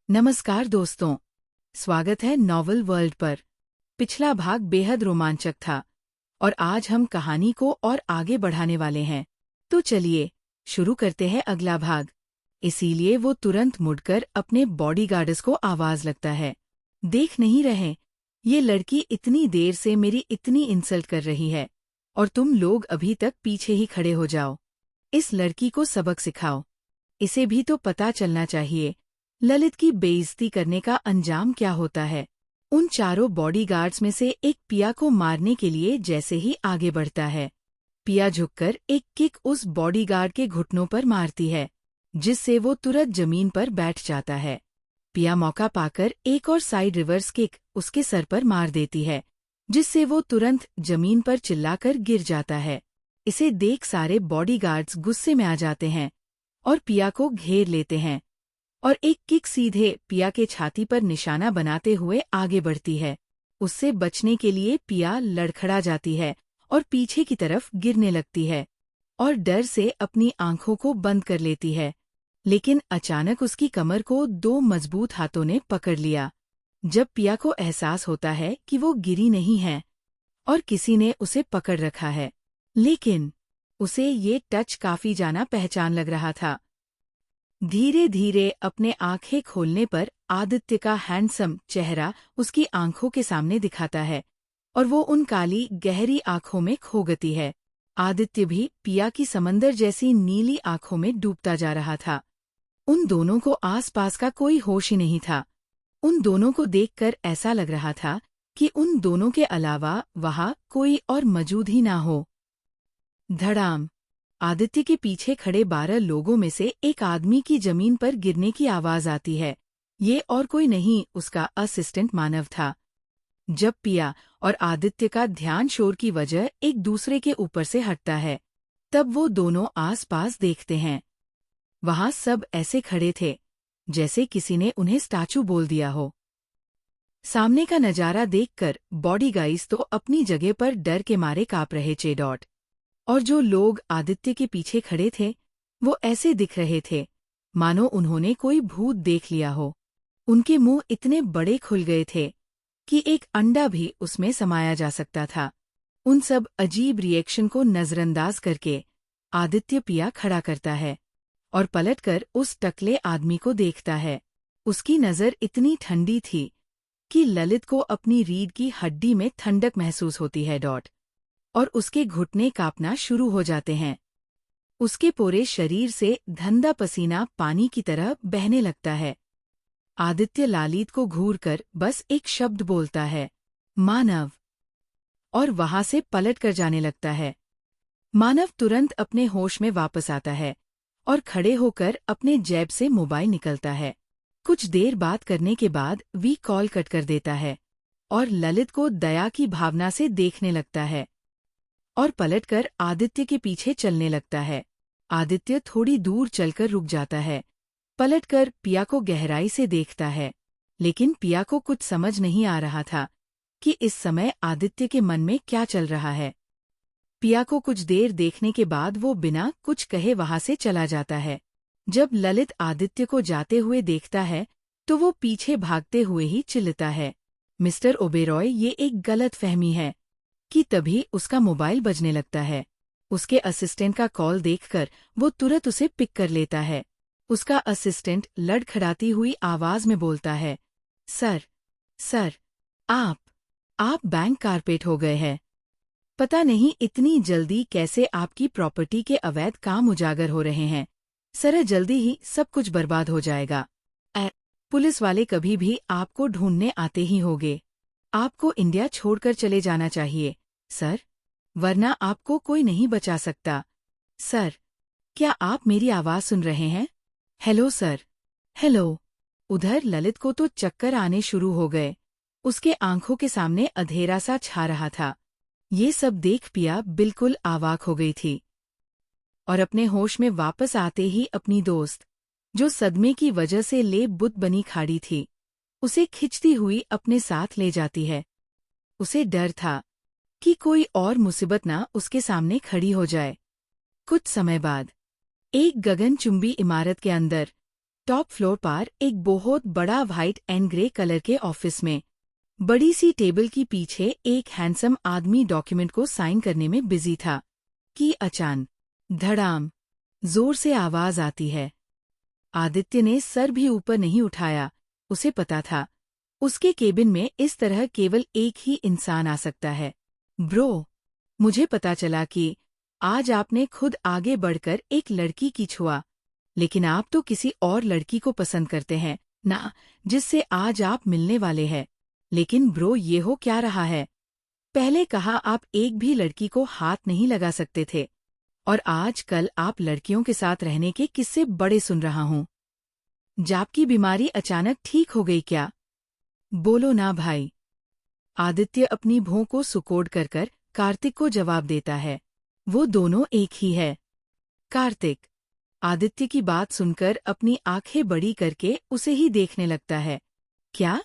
नमस्कार दोस्तों, स्वागत है नॉवल वर्ल्ड पर। पिछला भाग बेहद रोमांचक था और आज हम कहानी को और आगे बढ़ाने वाले हैं। तो चलिए शुरू करते हैं अगला भाग। इसीलिए वो तुरंत मुड़कर अपने बॉडीगार्ड्स को आवाज लगता है, देख नहीं रहे? ये लड़की इतनी देर से मेरी इतनी इंसल्ट कर रही है और तुम लोग अभी तक पीछे ही खड़े हो जाओ। इस लड़की को सबक सिखाओ, इसे भी तो पता चलना चाहिए ललित की बेइज्जती करने का अंजाम क्या होता है। उन चारों बॉडीगार्ड्स में से एक पिया को मारने के लिए जैसे ही आगे बढ़ता है, पिया झुककर एक किक उस बॉडीगार्ड के घुटनों पर मारती है, जिससे वो तुरंत जमीन पर बैठ जाता है। पिया मौका पाकर एक और साइड रिवर्स किक उसके सर पर मार देती है, जिससे वो तुरंत जमीन पर चिल्लाकर गिर जाता है। इसे देख सारे बॉडीगार्ड्स गुस्से में आ जाते हैं और पिया को घेर लेते हैं और एक किक सीधे पिया के छाती पर निशाना बनाते हुए आगे बढ़ती है। उससे बचने के लिए पिया लड़खड़ा जाती है और पीछे की तरफ गिरने लगती है और डर से अपनी आंखों को बंद कर लेती है। लेकिन अचानक उसकी कमर को दो मजबूत हाथों ने पकड़ लिया। जब पिया को एहसास होता है कि वो गिरी नहीं है और किसी ने उसे पकड़ रखा है, लेकिन उसे ये टच काफी जाना पहचान लग रहा था। धीरे धीरे अपने आंखें खोलने पर आदित्य का हैंडसम चेहरा उसकी आंखों के सामने दिखाता है और वो उन काली गहरी आंखों में खो गती है। आदित्य भी पिया की समंदर जैसी नीली आंखों में डूबता जा रहा था। उन दोनों को आसपास का कोई होश ही नहीं था। उन दोनों को देखकर ऐसा लग रहा था कि उन दोनों के अलावा वहां कोई और मौजूद ही ना हो। धड़ाम! आदित्य के पीछे खड़े 12 लोगों में से एक आदमी की जमीन पर गिरने की आवाज आती है। ये और कोई नहीं, उसका असिस्टेंट मानव था। जब पिया और आदित्य का ध्यान शोर की वजह एक दूसरे के ऊपर से हटता है, तब वो दोनों आसपास देखते हैं। वहां सब ऐसे खड़े थे जैसे किसी ने उन्हें स्टैचू बोल दिया हो। सामने का नजारा देखकर बॉडीगार्ड्स तो अपनी जगह पर डर के मारे कांप रहे चे। और जो लोग आदित्य के पीछे खड़े थे, वो ऐसे दिख रहे थे मानो उन्होंने कोई भूत देख लिया हो। उनके मुंह इतने बड़े खुल गए थे कि एक अंडा भी उसमें समाया जा सकता था। उन सब अजीब रिएक्शन को नजरअंदाज करके आदित्य पिया खड़ा करता है और पलटकर उस टकले आदमी को देखता है। उसकी नजर इतनी ठंडी थी कि ललित को अपनी रीढ़ की हड्डी में ठंडक महसूस होती है। और उसके घुटने कांपना शुरू हो जाते हैं। उसके पूरे शरीर से धंधा पसीना पानी की तरह बहने लगता है। आदित्य लालित को घूरकर बस एक शब्द बोलता है, मानव, और वहां से पलट कर जाने लगता है। मानव तुरंत अपने होश में वापस आता है और खड़े होकर अपने जेब से मोबाइल निकलता है। कुछ देर बात करने के बाद वी कॉल कट कर देता है और ललित को दया की भावना से देखने लगता है और पलटकर आदित्य के पीछे चलने लगता है। आदित्य थोड़ी दूर चलकर रुक जाता है, पलटकर पिया को गहराई से देखता है, लेकिन पिया को कुछ समझ नहीं आ रहा था कि इस समय आदित्य के मन में क्या चल रहा है। पिया को कुछ देर देखने के बाद वो बिना कुछ कहे वहां से चला जाता है। जब ललित आदित्य को जाते हुए देखता है तो वो पीछे भागते हुए ही चिल्लाता है, मिस्टर ओबेरॉय, ये एक गलत फहमी है। कि तभी उसका मोबाइल बजने लगता है। उसके असिस्टेंट का कॉल देखकर वो तुरंत उसे पिक कर लेता है। उसका असिस्टेंट लड़खड़ाती हुई आवाज में बोलता है, सर, आप बैंक कारपेट हो गए हैं। पता नहीं इतनी जल्दी कैसे आपकी प्रॉपर्टी के अवैध काम उजागर हो रहे हैं। सर, जल्दी ही सब कुछ बर्बाद हो जाएगा। पुलिस वाले कभी भी आपको ढूंढने आते ही होंगे। आपको इंडिया छोड़कर चले जाना चाहिए सर, वरना आपको कोई नहीं बचा सकता। सर, क्या आप मेरी आवाज सुन रहे हैं? Hello sir, hello. उधर ललित को तो चक्कर आने शुरू हो गए। उसके आंखों के सामने अंधेरा सा छा रहा था। ये सब देख पिया बिल्कुल अवाक हो गई थी और अपने होश में वापस आते ही अपनी दोस्त, जो सदमे की वजह से ले बुत बनी खाड़ी थी, उसे खिंचती हुई अपने साथ ले जाती है। उसे डर था कि कोई और मुसीबत ना उसके सामने खड़ी हो जाए। कुछ समय बाद एक गगनचुंबी इमारत के अंदर टॉप फ्लोर पर एक बहुत बड़ा व्हाइट एंड ग्रे कलर के ऑफिस में बड़ी सी टेबल की पीछे एक हैंडसम आदमी डॉक्यूमेंट को साइन करने में बिजी था कि अचानक धड़ाम जोर से आवाज आती है। आदित्य ने सर भी ऊपर नहीं उठाया। उसे पता था उसके केबिन में इस तरह केवल एक ही इंसान आ सकता है। ब्रो, मुझे पता चला कि आज आपने खुद आगे बढ़कर एक लड़की की छुआ, लेकिन आप तो किसी और लड़की को पसंद करते हैं ना, जिससे आज आप मिलने वाले हैं। लेकिन ब्रो, ये हो क्या रहा है? पहले कहा आप एक भी लड़की को हाथ नहीं लगा सकते थे, और आज कल आप लड़कियों के साथ रहने के किस्से बड़े सुन रहा हूँ। जापकी बीमारी अचानक ठीक हो गई क्या? बोलो ना भाई। आदित्य अपनी भौं को सुकोड़ कर कार्तिक को जवाब देता है। वो दोनों एक ही है। कार्तिक आदित्य की बात सुनकर अपनी आंखें बड़ी करके उसे ही देखने लगता है। क्या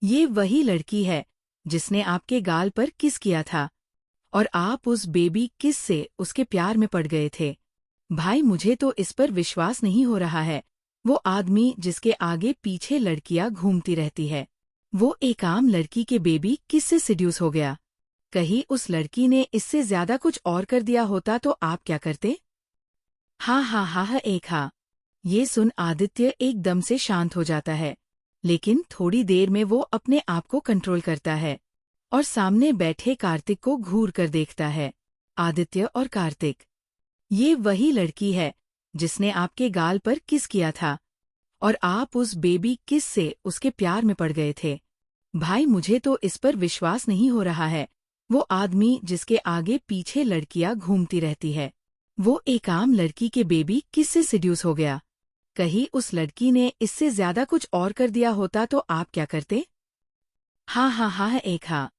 ये वही लड़की है जिसने आपके गाल पर किस किया था और आप उस बेबी किस से उसके प्यार में पड़ गए थे? भाई, मुझे तो इस पर विश्वास नहीं हो रहा है। वो आदमी जिसके आगे पीछे लड़कियां घूमती रहती है, वो एक आम लड़की के बेबी किस से सिड्यूस हो गया? कहीं उस लड़की ने इससे ज्यादा कुछ और कर दिया होता तो आप क्या करते? हाँ, ये सुन आदित्य एकदम से शांत हो जाता है, लेकिन थोड़ी देर में वो अपने आप को कंट्रोल करता है और सामने बैठे कार्तिक को घूर कर देखता है। आदित्य और कार्तिक, ये वही लड़की है जिसने आपके गाल पर किस किया था और आप उस बेबी किस से उसके प्यार में पड़ गए थे। भाई, मुझे तो इस पर विश्वास नहीं हो रहा है। वो आदमी जिसके आगे पीछे लड़कियां घूमती रहती है, वो एक आम लड़की के बेबी किस से सिड्यूस हो गया? कहीं उस लड़की ने इससे ज्यादा कुछ और कर दिया होता तो आप क्या करते? हाँ,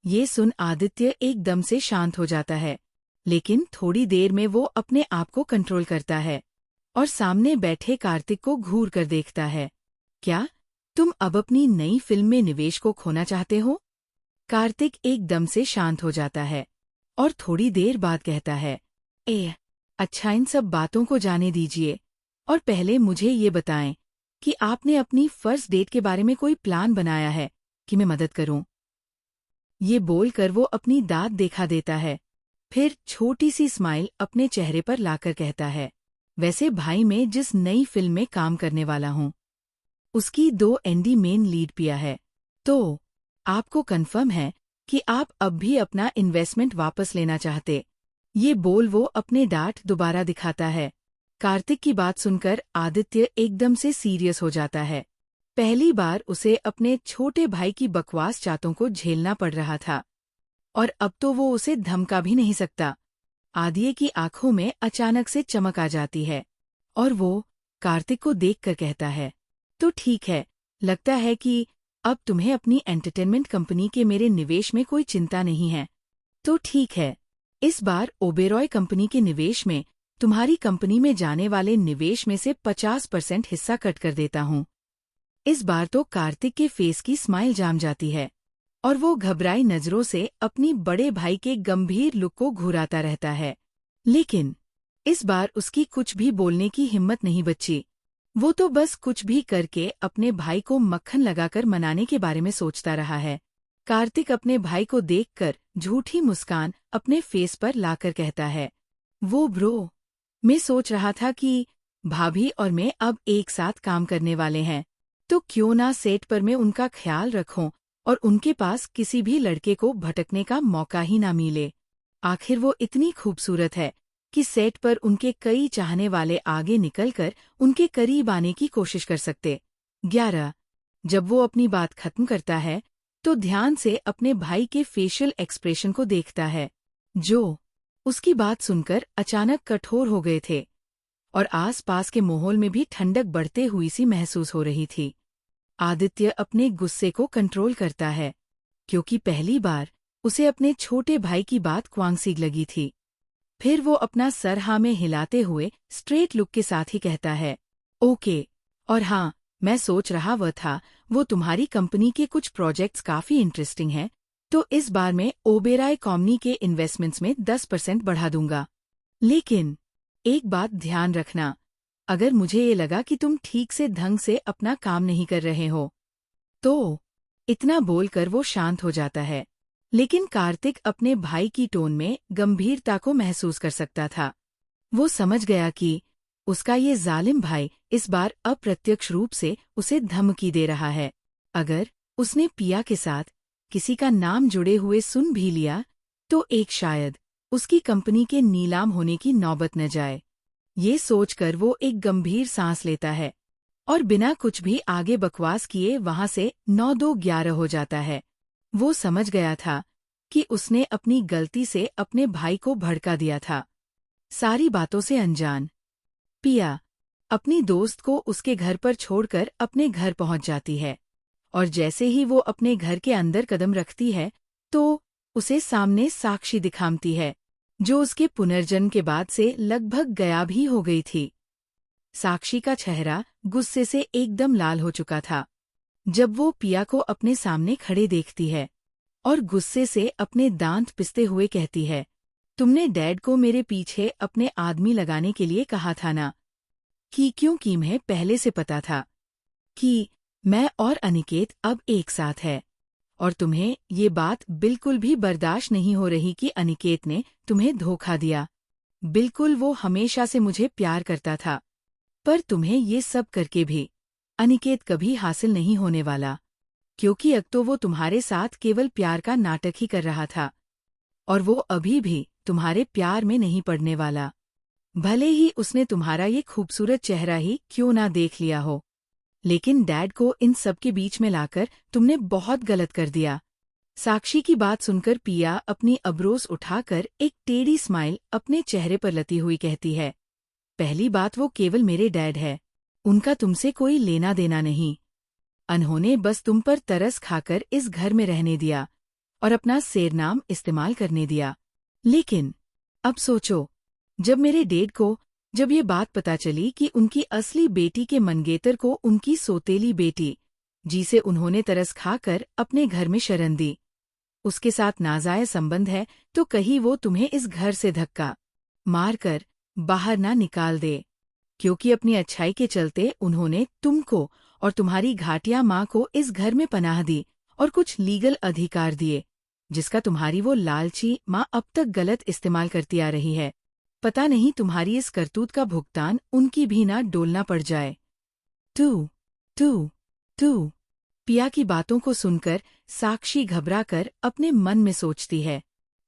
ये सुन आदित्य एकदम से शांत हो जाता है, लेकिन थोड़ी देर में वो अपने आप को कंट्रोल करता है और सामने बैठे कार्तिक को घूर कर देखता है। क्या तुम अब अपनी नई फिल्म में निवेश को खोना चाहते हो? कार्तिक एकदम से शांत हो जाता है और थोड़ी देर बाद कहता है, अच्छा, इन सब बातों को जाने दीजिए और पहले मुझे ये बताएं कि आपने अपनी फर्स्ट डेट के बारे में कोई प्लान बनाया है कि मैं मदद करूं? ये बोलकर वो अपनी दांत दिखा देता है, फिर छोटी सी स्माइल अपने चेहरे पर लाकर कहता है, वैसे भाई, मैं जिस नई फिल्म में काम करने वाला हूँ उसकी 2 एनडी मेन लीड पिया है, तो आपको कंफर्म है कि आप अब भी अपना इन्वेस्टमेंट वापस लेना चाहते? ये बोल वो अपने दांत दोबारा दिखाता है। कार्तिक की बात सुनकर आदित्य एकदम से सीरियस हो जाता है। पहली बार उसे अपने छोटे भाई की बकवास चातों को झेलना पड़ रहा था और अब तो वो उसे धमका भी नहीं सकता। आदित्य की आंखों में अचानक से चमक आ जाती है और वो कार्तिक को देखकर कहता है, तो ठीक है, लगता है कि अब तुम्हें अपनी एंटरटेनमेंट कंपनी के मेरे निवेश में कोई चिंता नहीं है। तो ठीक है, इस बार ओबेरॉय कंपनी के निवेश में तुम्हारी कंपनी में जाने वाले निवेश में से 50% हिस्सा कट कर देता हूँ। इस बार तो कार्तिक के फेस की स्माइल जाम जाती है और वो घबराई नजरों से अपनी बड़े भाई के गंभीर लुक को घुराता रहता है, लेकिन इस बार उसकी कुछ भी बोलने की हिम्मत नहीं बची। वो तो बस कुछ भी करके अपने भाई को मक्खन लगाकर मनाने के बारे में सोचता रहा है। कार्तिक अपने भाई को देखकर झूठी मुस्कान अपने फेस पर लाकर कहता है, वो ब्रो, मैं सोच रहा था कि भाभी और मैं अब एक साथ काम करने वाले हैं, तो क्यों ना सेट पर मैं उनका ख्याल रखूं और उनके पास किसी भी लड़के को भटकने का मौका ही ना मिले। आखिर वो इतनी खूबसूरत है कि सेट पर उनके कई चाहने वाले आगे निकलकर उनके करीब आने की कोशिश कर सकते। 11 जब वो अपनी बात खत्म करता है तो ध्यान से अपने भाई के फेशियल एक्सप्रेशन को देखता है, जो उसकी बात सुनकर अचानक कठोर हो गए थे और आसपास के माहौल में भी ठंडक बढ़ते हुई सी महसूस हो रही थी। आदित्य अपने गुस्से को कंट्रोल करता है, क्योंकि पहली बार उसे अपने छोटे भाई की बात क्वांगसीग लगी थी। फिर वो अपना सर हाँ में हिलाते हुए स्ट्रेट लुक के साथ ही कहता है, ओके, और हाँ, मैं सोच रहा वह था वो तुम्हारी कंपनी के कुछ प्रोजेक्ट्स काफी इंटरेस्टिंग हैं, तो इस बार मैं ओबेरॉय कंपनी के इन्वेस्टमेंट्स में 10% बढ़ा दूंगा। लेकिन एक बात ध्यान रखना, अगर मुझे ये लगा कि तुम ठीक से ढंग से अपना काम नहीं कर रहे हो तो। इतना बोलकर वो शांत हो जाता है। लेकिन कार्तिक अपने भाई की टोन में गंभीरता को महसूस कर सकता था। वो समझ गया कि उसका ये जालिम भाई इस बार अप्रत्यक्ष रूप से उसे धमकी दे रहा है। अगर उसने पिया के साथ किसी का नाम जुड़े हुए सुन भी लिया तो एक शायद उसकी कंपनी के नीलाम होने की नौबत न जाए। ये सोचकर वो एक गंभीर सांस लेता है और बिना कुछ भी आगे बकवास किए वहां से 9-2-11 हो जाता है। वो समझ गया था कि उसने अपनी गलती से अपने भाई को भड़का दिया था। सारी बातों से अनजान पिया अपनी दोस्त को उसके घर पर छोड़कर अपने घर पहुंच जाती है और जैसे ही वो अपने घर के अंदर कदम रखती है तो उसे सामने साक्षी दिखाती है, जो उसके पुनर्जन्म के बाद से लगभग गायब ही हो गई थी। साक्षी का चेहरा गुस्से से एकदम लाल हो चुका था जब वो पिया को अपने सामने खड़े देखती है और गुस्से से अपने दांत पिसते हुए कहती है, तुमने डैड को मेरे पीछे अपने आदमी लगाने के लिए कहा था ना? कि क्योंकि मैं पहले से पता था कि मैं और अनिकेत अब एक साथ है और तुम्हें ये बात बिल्कुल भी बर्दाश्त नहीं हो रही कि अनिकेत ने तुम्हें धोखा दिया। बिल्कुल वो हमेशा से मुझे प्यार करता था, पर तुम्हें ये सब करके भी अनिकेत कभी हासिल नहीं होने वाला, क्योंकि अब तो वो तुम्हारे साथ केवल प्यार का नाटक ही कर रहा था और वो अभी भी तुम्हारे प्यार में नहीं पड़ने वाला, भले ही उसने तुम्हारा ये खूबसूरत चेहरा ही क्यों ना देख लिया हो। लेकिन डैड को इन सब के बीच में लाकर तुमने बहुत गलत कर दिया। साक्षी की बात सुनकर पिया अपनी अब्रोस उठाकर एक टेढ़ी स्माइल अपने चेहरे पर लती हुई कहती है, पहली बात वो केवल मेरे डैड है, उनका तुमसे कोई लेना देना नहीं। उन्होंने बस तुम पर तरस खाकर इस घर में रहने दिया और अपना सेरनाम इस्तेमाल करने दिया। लेकिन अब सोचो, जब ये बात पता चली कि उनकी असली बेटी के मंगेतर को उनकी सौतेली बेटी, जिसे उन्होंने तरस खाकर अपने घर में शरण दी, उसके साथ नाजायज संबंध है, तो कहीं वो तुम्हें इस घर से धक्का मारकर बाहर ना निकाल दे, क्योंकि अपनी अच्छाई के चलते उन्होंने तुमको और तुम्हारी घाटिया माँ को इस घर में पनाह दी और कुछ लीगल अधिकार दिए, जिसका तुम्हारी वो लालची माँ अब तक गलत इस्तेमाल करती आ रही है। पता नहीं तुम्हारी इस करतूत का भुगतान उनकी भी ना डोलना पड़ जाए। तू पिया की बातों को सुनकर साक्षी घबराकर अपने मन में सोचती है,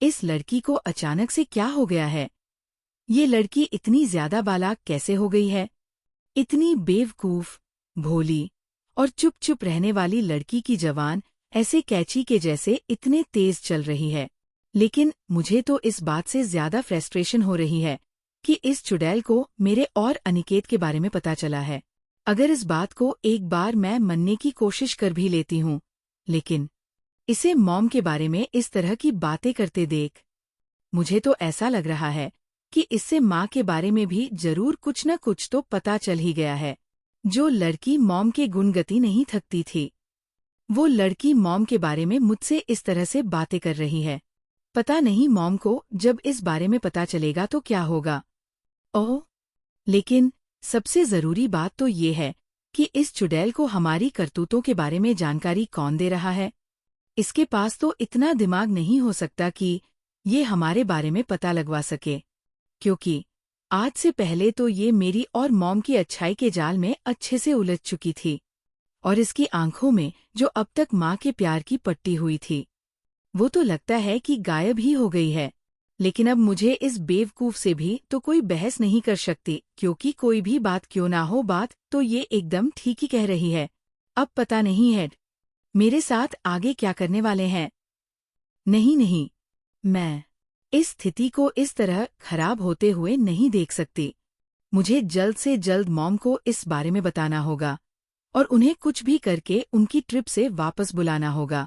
इस लड़की को अचानक से क्या हो गया है? ये लड़की इतनी ज्यादा बालाक कैसे हो गई है? इतनी बेवकूफ, भोली और चुप चुप रहने वाली लड़की की जवान ऐसे कैंची के जैसे इतने तेज चल रही है। लेकिन मुझे तो इस बात से ज्यादा फ्रस्ट्रेशन हो रही है कि इस चुड़ैल को मेरे और अनिकेत के बारे में पता चला है। अगर इस बात को एक बार मैं मनने की कोशिश कर भी लेती हूँ, लेकिन इसे मॉम के बारे में इस तरह की बातें करते देख मुझे तो ऐसा लग रहा है कि इससे माँ के बारे में भी जरूर कुछ न कुछ तो पता चल ही गया है। जो लड़की मॉम के गुणगति नहीं थकती थी, वो लड़की मॉम के बारे में मुझसे इस तरह से बातें कर रही है। पता नहीं मॉम को जब इस बारे में पता चलेगा तो क्या होगा। ओह, लेकिन सबसे जरूरी बात तो ये है कि इस चुड़ैल को हमारी करतूतों के बारे में जानकारी कौन दे रहा है। इसके पास तो इतना दिमाग नहीं हो सकता कि ये हमारे बारे में पता लगवा सके, क्योंकि आज से पहले तो ये मेरी और मॉम की अच्छाई के जाल में अच्छे से उलझ चुकी थी और इसकी आंखों में जो अब तक माँ के प्यार की पट्टी हुई थी, वो तो लगता है कि गायब ही हो गई है। लेकिन अब मुझे इस बेवकूफ से भी तो कोई बहस नहीं कर सकती, क्योंकि कोई भी बात क्यों ना हो, बात तो ये एकदम ठीक ही कह रही है। अब पता नहीं है मेरे साथ आगे क्या करने वाले हैं। नहीं, मैं इस स्थिति को इस तरह खराब होते हुए नहीं देख सकती। मुझे जल्द से जल्द मॉम को इस बारे में बताना होगा और उन्हें कुछ भी करके उनकी ट्रिप से वापस बुलाना होगा,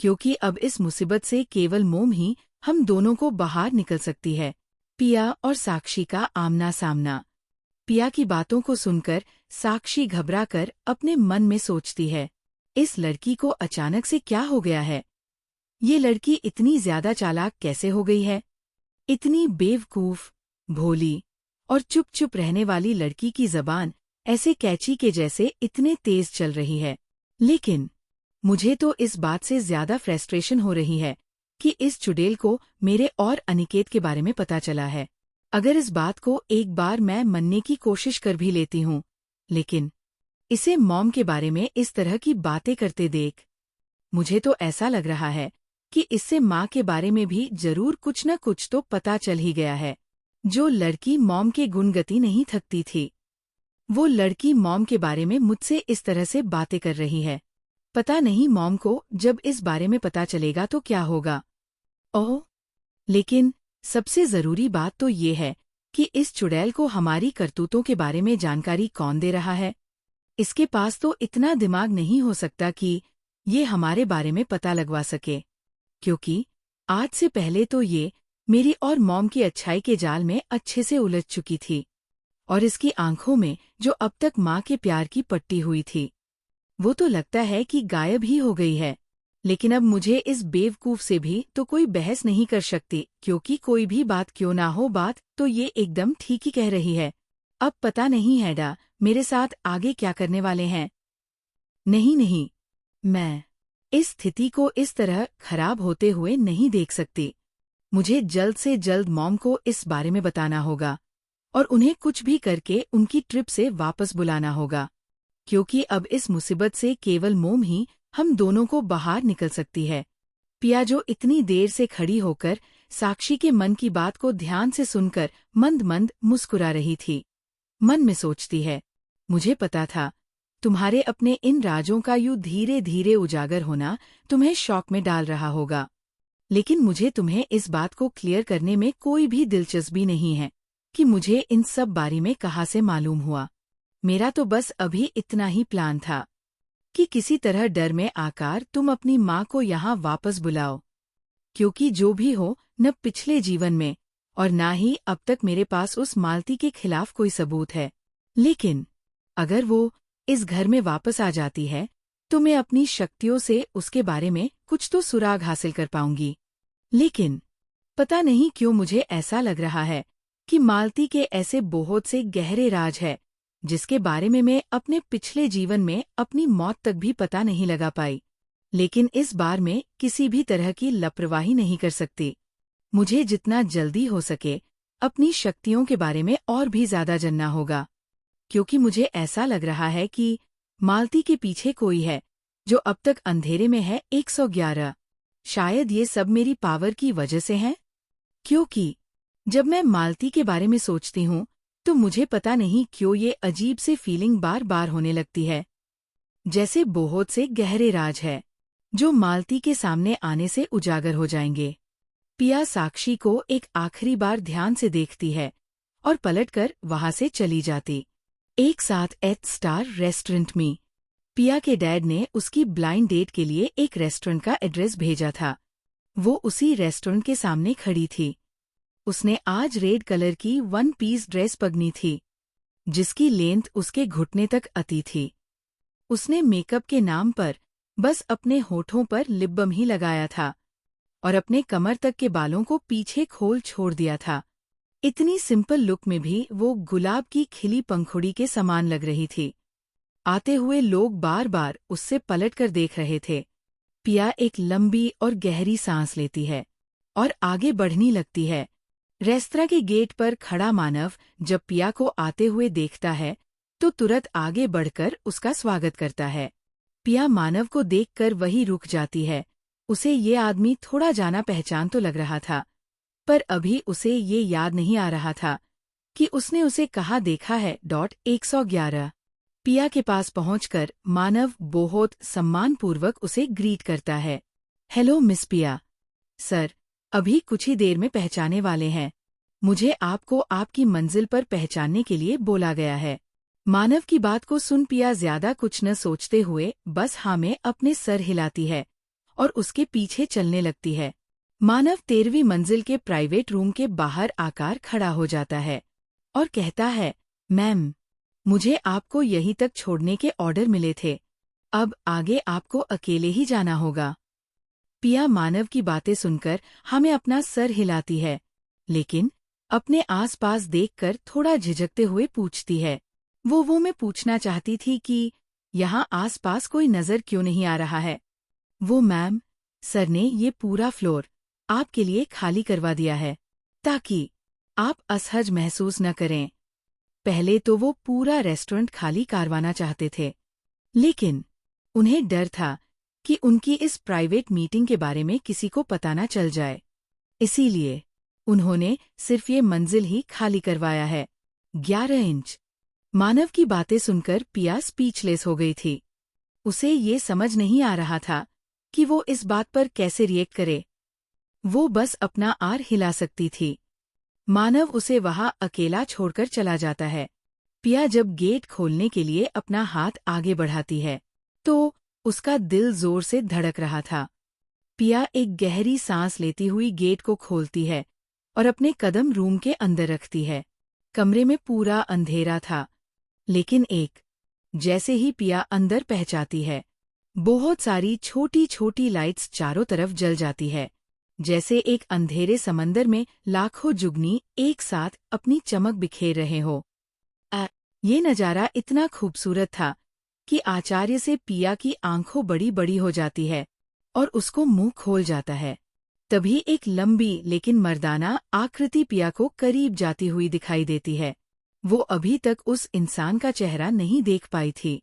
क्योंकि अब इस मुसीबत से केवल मोम ही हम दोनों को बाहर निकल सकती है। पिया और साक्षी का आमना सामना। पिया की बातों को सुनकर साक्षी घबराकर अपने मन में सोचती है, इस लड़की को अचानक से क्या हो गया है? ये लड़की इतनी ज्यादा चालाक कैसे हो गई है? इतनी बेवकूफ, भोली और चुप चुप रहने वाली लड़की की जबान ऐसे कैंची के जैसे इतने तेज चल रही है। लेकिन मुझे तो इस बात से ज्यादा फ्रस्ट्रेशन हो रही है कि इस चुड़ैल को मेरे और अनिकेत के बारे में पता चला है। अगर इस बात को एक बार मैं मानने की कोशिश कर भी लेती हूँ, लेकिन इसे मॉम के बारे में इस तरह की बातें करते देख मुझे तो ऐसा लग रहा है कि इससे माँ के बारे में भी जरूर कुछ न कुछ तो पता चल ही गया है। जो लड़की मॉम के गुणगति नहीं थकती थी, वो लड़की मॉम के बारे में मुझसे इस तरह से बातें कर रही है। पता नहीं मॉम को जब इस बारे में पता चलेगा तो क्या होगा। ओह, लेकिन सबसे जरूरी बात तो ये है कि इस चुड़ैल को हमारी करतूतों के बारे में जानकारी कौन दे रहा है। इसके पास तो इतना दिमाग नहीं हो सकता कि ये हमारे बारे में पता लगवा सके, क्योंकि आज से पहले तो ये मेरी और मॉम की अच्छाई के जाल में अच्छे से उलझ चुकी थी, और इसकी आंखों में जो अब तक माँ के प्यार की पट्टी हुई थी, वो तो लगता है कि गायब ही हो गई है। लेकिन अब मुझे इस बेवकूफ से भी तो कोई बहस नहीं कर सकती, क्योंकि कोई भी बात क्यों ना हो, बात तो ये एकदम ठीक ही कह रही है। अब पता नहीं हैडा मेरे साथ आगे क्या करने वाले हैं। नहीं, मैं इस स्थिति को इस तरह खराब होते हुए नहीं देख सकती। मुझे जल्द से जल्द मॉम को इस बारे में बताना होगा और उन्हें कुछ भी करके उनकी ट्रिप से वापस बुलाना होगा, क्योंकि अब इस मुसीबत से केवल मोम ही हम दोनों को बाहर निकल सकती है। पिया जो इतनी देर से खड़ी होकर साक्षी के मन की बात को ध्यान से सुनकर मंद मंद मुस्कुरा रही थी, मन में सोचती है, मुझे पता था तुम्हारे अपने इन राजों का यूं धीरे धीरे उजागर होना तुम्हें शॉक में डाल रहा होगा, लेकिन मुझे तुम्हें इस बात को क्लियर करने में कोई भी दिलचस्पी नहीं है कि मुझे इन सब बारे में कहाँ से मालूम हुआ। मेरा तो बस अभी इतना ही प्लान था कि किसी तरह डर में आकर तुम अपनी माँ को यहाँ वापस बुलाओ, क्योंकि जो भी हो, न पिछले जीवन में और ना ही अब तक मेरे पास उस मालती के खिलाफ कोई सबूत है। लेकिन अगर वो इस घर में वापस आ जाती है तो मैं अपनी शक्तियों से उसके बारे में कुछ तो सुराग हासिल कर पाऊंगी। लेकिन पता नहीं क्यों मुझे ऐसा लग रहा है कि मालती के ऐसे बहुत से गहरे राज है जिसके बारे में मैं अपने पिछले जीवन में अपनी मौत तक भी पता नहीं लगा पाई। लेकिन इस बार मैं किसी भी तरह की लापरवाही नहीं कर सकती। मुझे जितना जल्दी हो सके अपनी शक्तियों के बारे में और भी ज्यादा जानना होगा, क्योंकि मुझे ऐसा लग रहा है कि मालती के पीछे कोई है जो अब तक अंधेरे में है। 111। शायद ये सब मेरी पावर की वजह से है, क्योंकि जब मैं मालती के बारे में सोचती हूँ तो मुझे पता नहीं क्यों ये अजीब सी फीलिंग बार बार होने लगती है, जैसे बहुत से गहरे राज है जो मालती के सामने आने से उजागर हो जाएंगे। पिया साक्षी को एक आखिरी बार ध्यान से देखती है और पलटकर वहां से चली जाती। एक साथ एथ स्टार रेस्टोरेंट में पिया के डैड ने उसकी ब्लाइंड डेट के लिए एक रेस्टोरेंट का एड्रेस भेजा था। वो उसी रेस्टोरेंट के सामने खड़ी थी। उसने आज रेड कलर की 1 पीस ड्रेस पहनी थी, जिसकी लेंथ उसके घुटने तक आती थी। उसने मेकअप के नाम पर बस अपने होठों पर लिप बाम ही लगाया था और अपने कमर तक के बालों को पीछे खोल छोड़ दिया था। इतनी सिंपल लुक में भी वो गुलाब की खिली पंखुड़ी के समान लग रही थी। आते हुए लोग बार बार उससे पलटकर देख रहे थे। पिया एक लंबी और गहरी सांस लेती है और आगे बढ़ने लगती है। रेस्तरां के गेट पर खड़ा मानव जब पिया को आते हुए देखता है तो तुरंत आगे बढ़कर उसका स्वागत करता है। पिया मानव को देखकर वही रुक जाती है। उसे ये आदमी थोड़ा जाना पहचान तो लग रहा था, पर अभी उसे ये याद नहीं आ रहा था कि उसने उसे कहाँ देखा है। 111। पिया के पास पहुंचकर मानव बहुत सम्मानपूर्वक उसे ग्रीट करता है। हेलो मिस पिया। सर, अभी कुछ ही देर में पहुंचाने वाले हैं। मुझे आपको आपकी मंजिल पर पहुंचाने के लिए बोला गया है। मानव की बात को सुन पिया ज्यादा कुछ न सोचते हुए बस हाँ में अपने सर हिलाती है और उसके पीछे चलने लगती है। मानव 13वीं मंजिल के प्राइवेट रूम के बाहर आकर खड़ा हो जाता है और कहता है, मैम, मुझे आपको यहीं तक छोड़ने के ऑर्डर मिले थे। अब आगे आपको अकेले ही जाना होगा। पिया मानव की बातें सुनकर हमें अपना सर हिलाती है, लेकिन अपने आसपास देखकर थोड़ा झिझकते हुए पूछती है। वो मैं पूछना चाहती थी कि यहाँ आसपास कोई नजर क्यों नहीं आ रहा है। वो मैम, सर ने ये पूरा फ्लोर आपके लिए खाली करवा दिया है ताकि आप असहज महसूस न करें। पहले तो वो पूरा रेस्टोरेंट खाली करवाना चाहते थे, लेकिन उन्हें डर था कि उनकी इस प्राइवेट मीटिंग के बारे में किसी को पता न चल जाए। इसीलिए उन्होंने सिर्फ ये मंजिल ही खाली करवाया है। 11 इंच। मानव की बातें सुनकर पिया स्पीचलेस हो गई थी। उसे ये समझ नहीं आ रहा था कि वो इस बात पर कैसे रिएक्ट करे। वो बस अपना आर हिला सकती थी। मानव उसे वहां अकेला छोड़कर चला जाता है। पिया जब गेट खोलने के लिए अपना हाथ आगे बढ़ाती है तो उसका दिल जोर से धड़क रहा था। पिया एक गहरी सांस लेती हुई गेट को खोलती है और अपने कदम रूम के अंदर रखती है। कमरे में पूरा अंधेरा था, लेकिन जैसे ही पिया अंदर पहुंचाती है, बहुत सारी छोटी छोटी लाइट्स चारों तरफ जल जाती है, जैसे एक अंधेरे समंदर में लाखों जुगनी एक साथ अपनी चमक बिखेर रहे हो। ये नजारा इतना खूबसूरत था कि आचार्य से पिया की आंखों बड़ी बड़ी हो जाती है और उसको मुंह खोल जाता है। तभी एक लंबी लेकिन मर्दाना आकृति पिया को करीब जाती हुई दिखाई देती है। वो अभी तक उस इंसान का चेहरा नहीं देख पाई थी।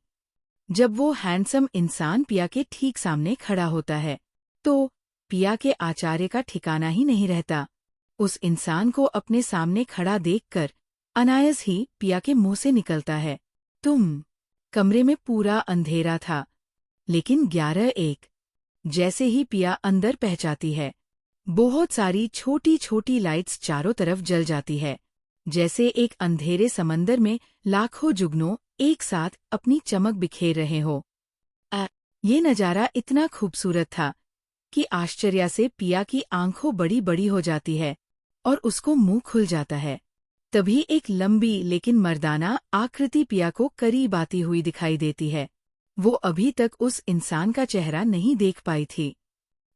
जब वो हैंडसम इंसान पिया के ठीक सामने खड़ा होता है तो पिया के आचार्य का ठिकाना ही नहीं रहता। उस इंसान को अपने सामने खड़ा देखकर अनायास ही पिया के मुंह से निकलता है, तुम। कमरे में पूरा अंधेरा था, लेकिन 11:01 जैसे ही पिया अंदर पहुंचाती है, बहुत सारी छोटी छोटी लाइट्स चारों तरफ जल जाती है, जैसे एक अंधेरे समंदर में लाखों जुगनू एक साथ अपनी चमक बिखेर रहे हो। ये नजारा इतना खूबसूरत था कि आश्चर्य से पिया की आंखों बड़ी बड़ी हो जाती है और उसको मुंह खुल जाता है। तभी एक लंबी लेकिन मर्दाना आकृति पिया को करीब आती हुई दिखाई देती है। वो अभी तक उस इंसान का चेहरा नहीं देख पाई थी।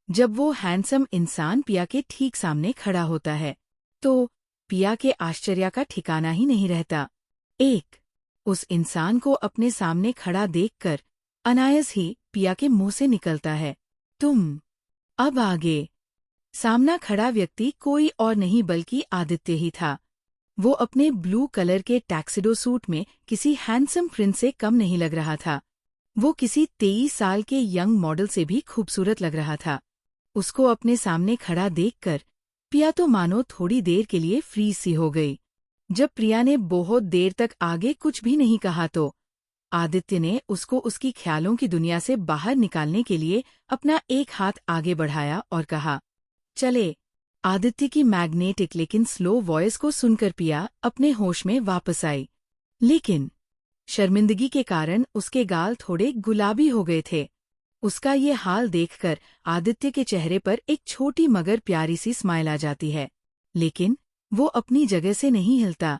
जब वो हैंडसम इंसान पिया के ठीक सामने खड़ा होता है तो पिया के आश्चर्य का ठिकाना ही नहीं रहता। उस इंसान को अपने सामने खड़ा देखकर अनायास ही पिया के मुंह से निकलता है, तुम। अब आगे सामना खड़ा व्यक्ति कोई और नहीं बल्कि आदित्य ही था। वो अपने ब्लू कलर के टैक्सिडो सूट में किसी हैंडसम प्रिंस से कम नहीं लग रहा था। वो किसी 23 साल के यंग मॉडल से भी खूबसूरत लग रहा था। उसको अपने सामने खड़ा देखकर पिया तो मानो थोड़ी देर के लिए फ्रीज सी हो गई। जब प्रिया ने बहुत देर तक आगे कुछ भी नहीं कहा तो आदित्य ने उसको उसकी ख्यालों की दुनिया से बाहर निकालने के लिए अपना एक हाथ आगे बढ़ाया और कहा, चले। आदित्य की मैग्नेटिक लेकिन स्लो वॉइस को सुनकर पिया अपने होश में वापस आई, लेकिन शर्मिंदगी के कारण उसके गाल थोड़े गुलाबी हो गए थे। उसका ये हाल देखकर आदित्य के चेहरे पर एक छोटी मगर प्यारी सी स्माइल आ जाती है, लेकिन वो अपनी जगह से नहीं हिलता।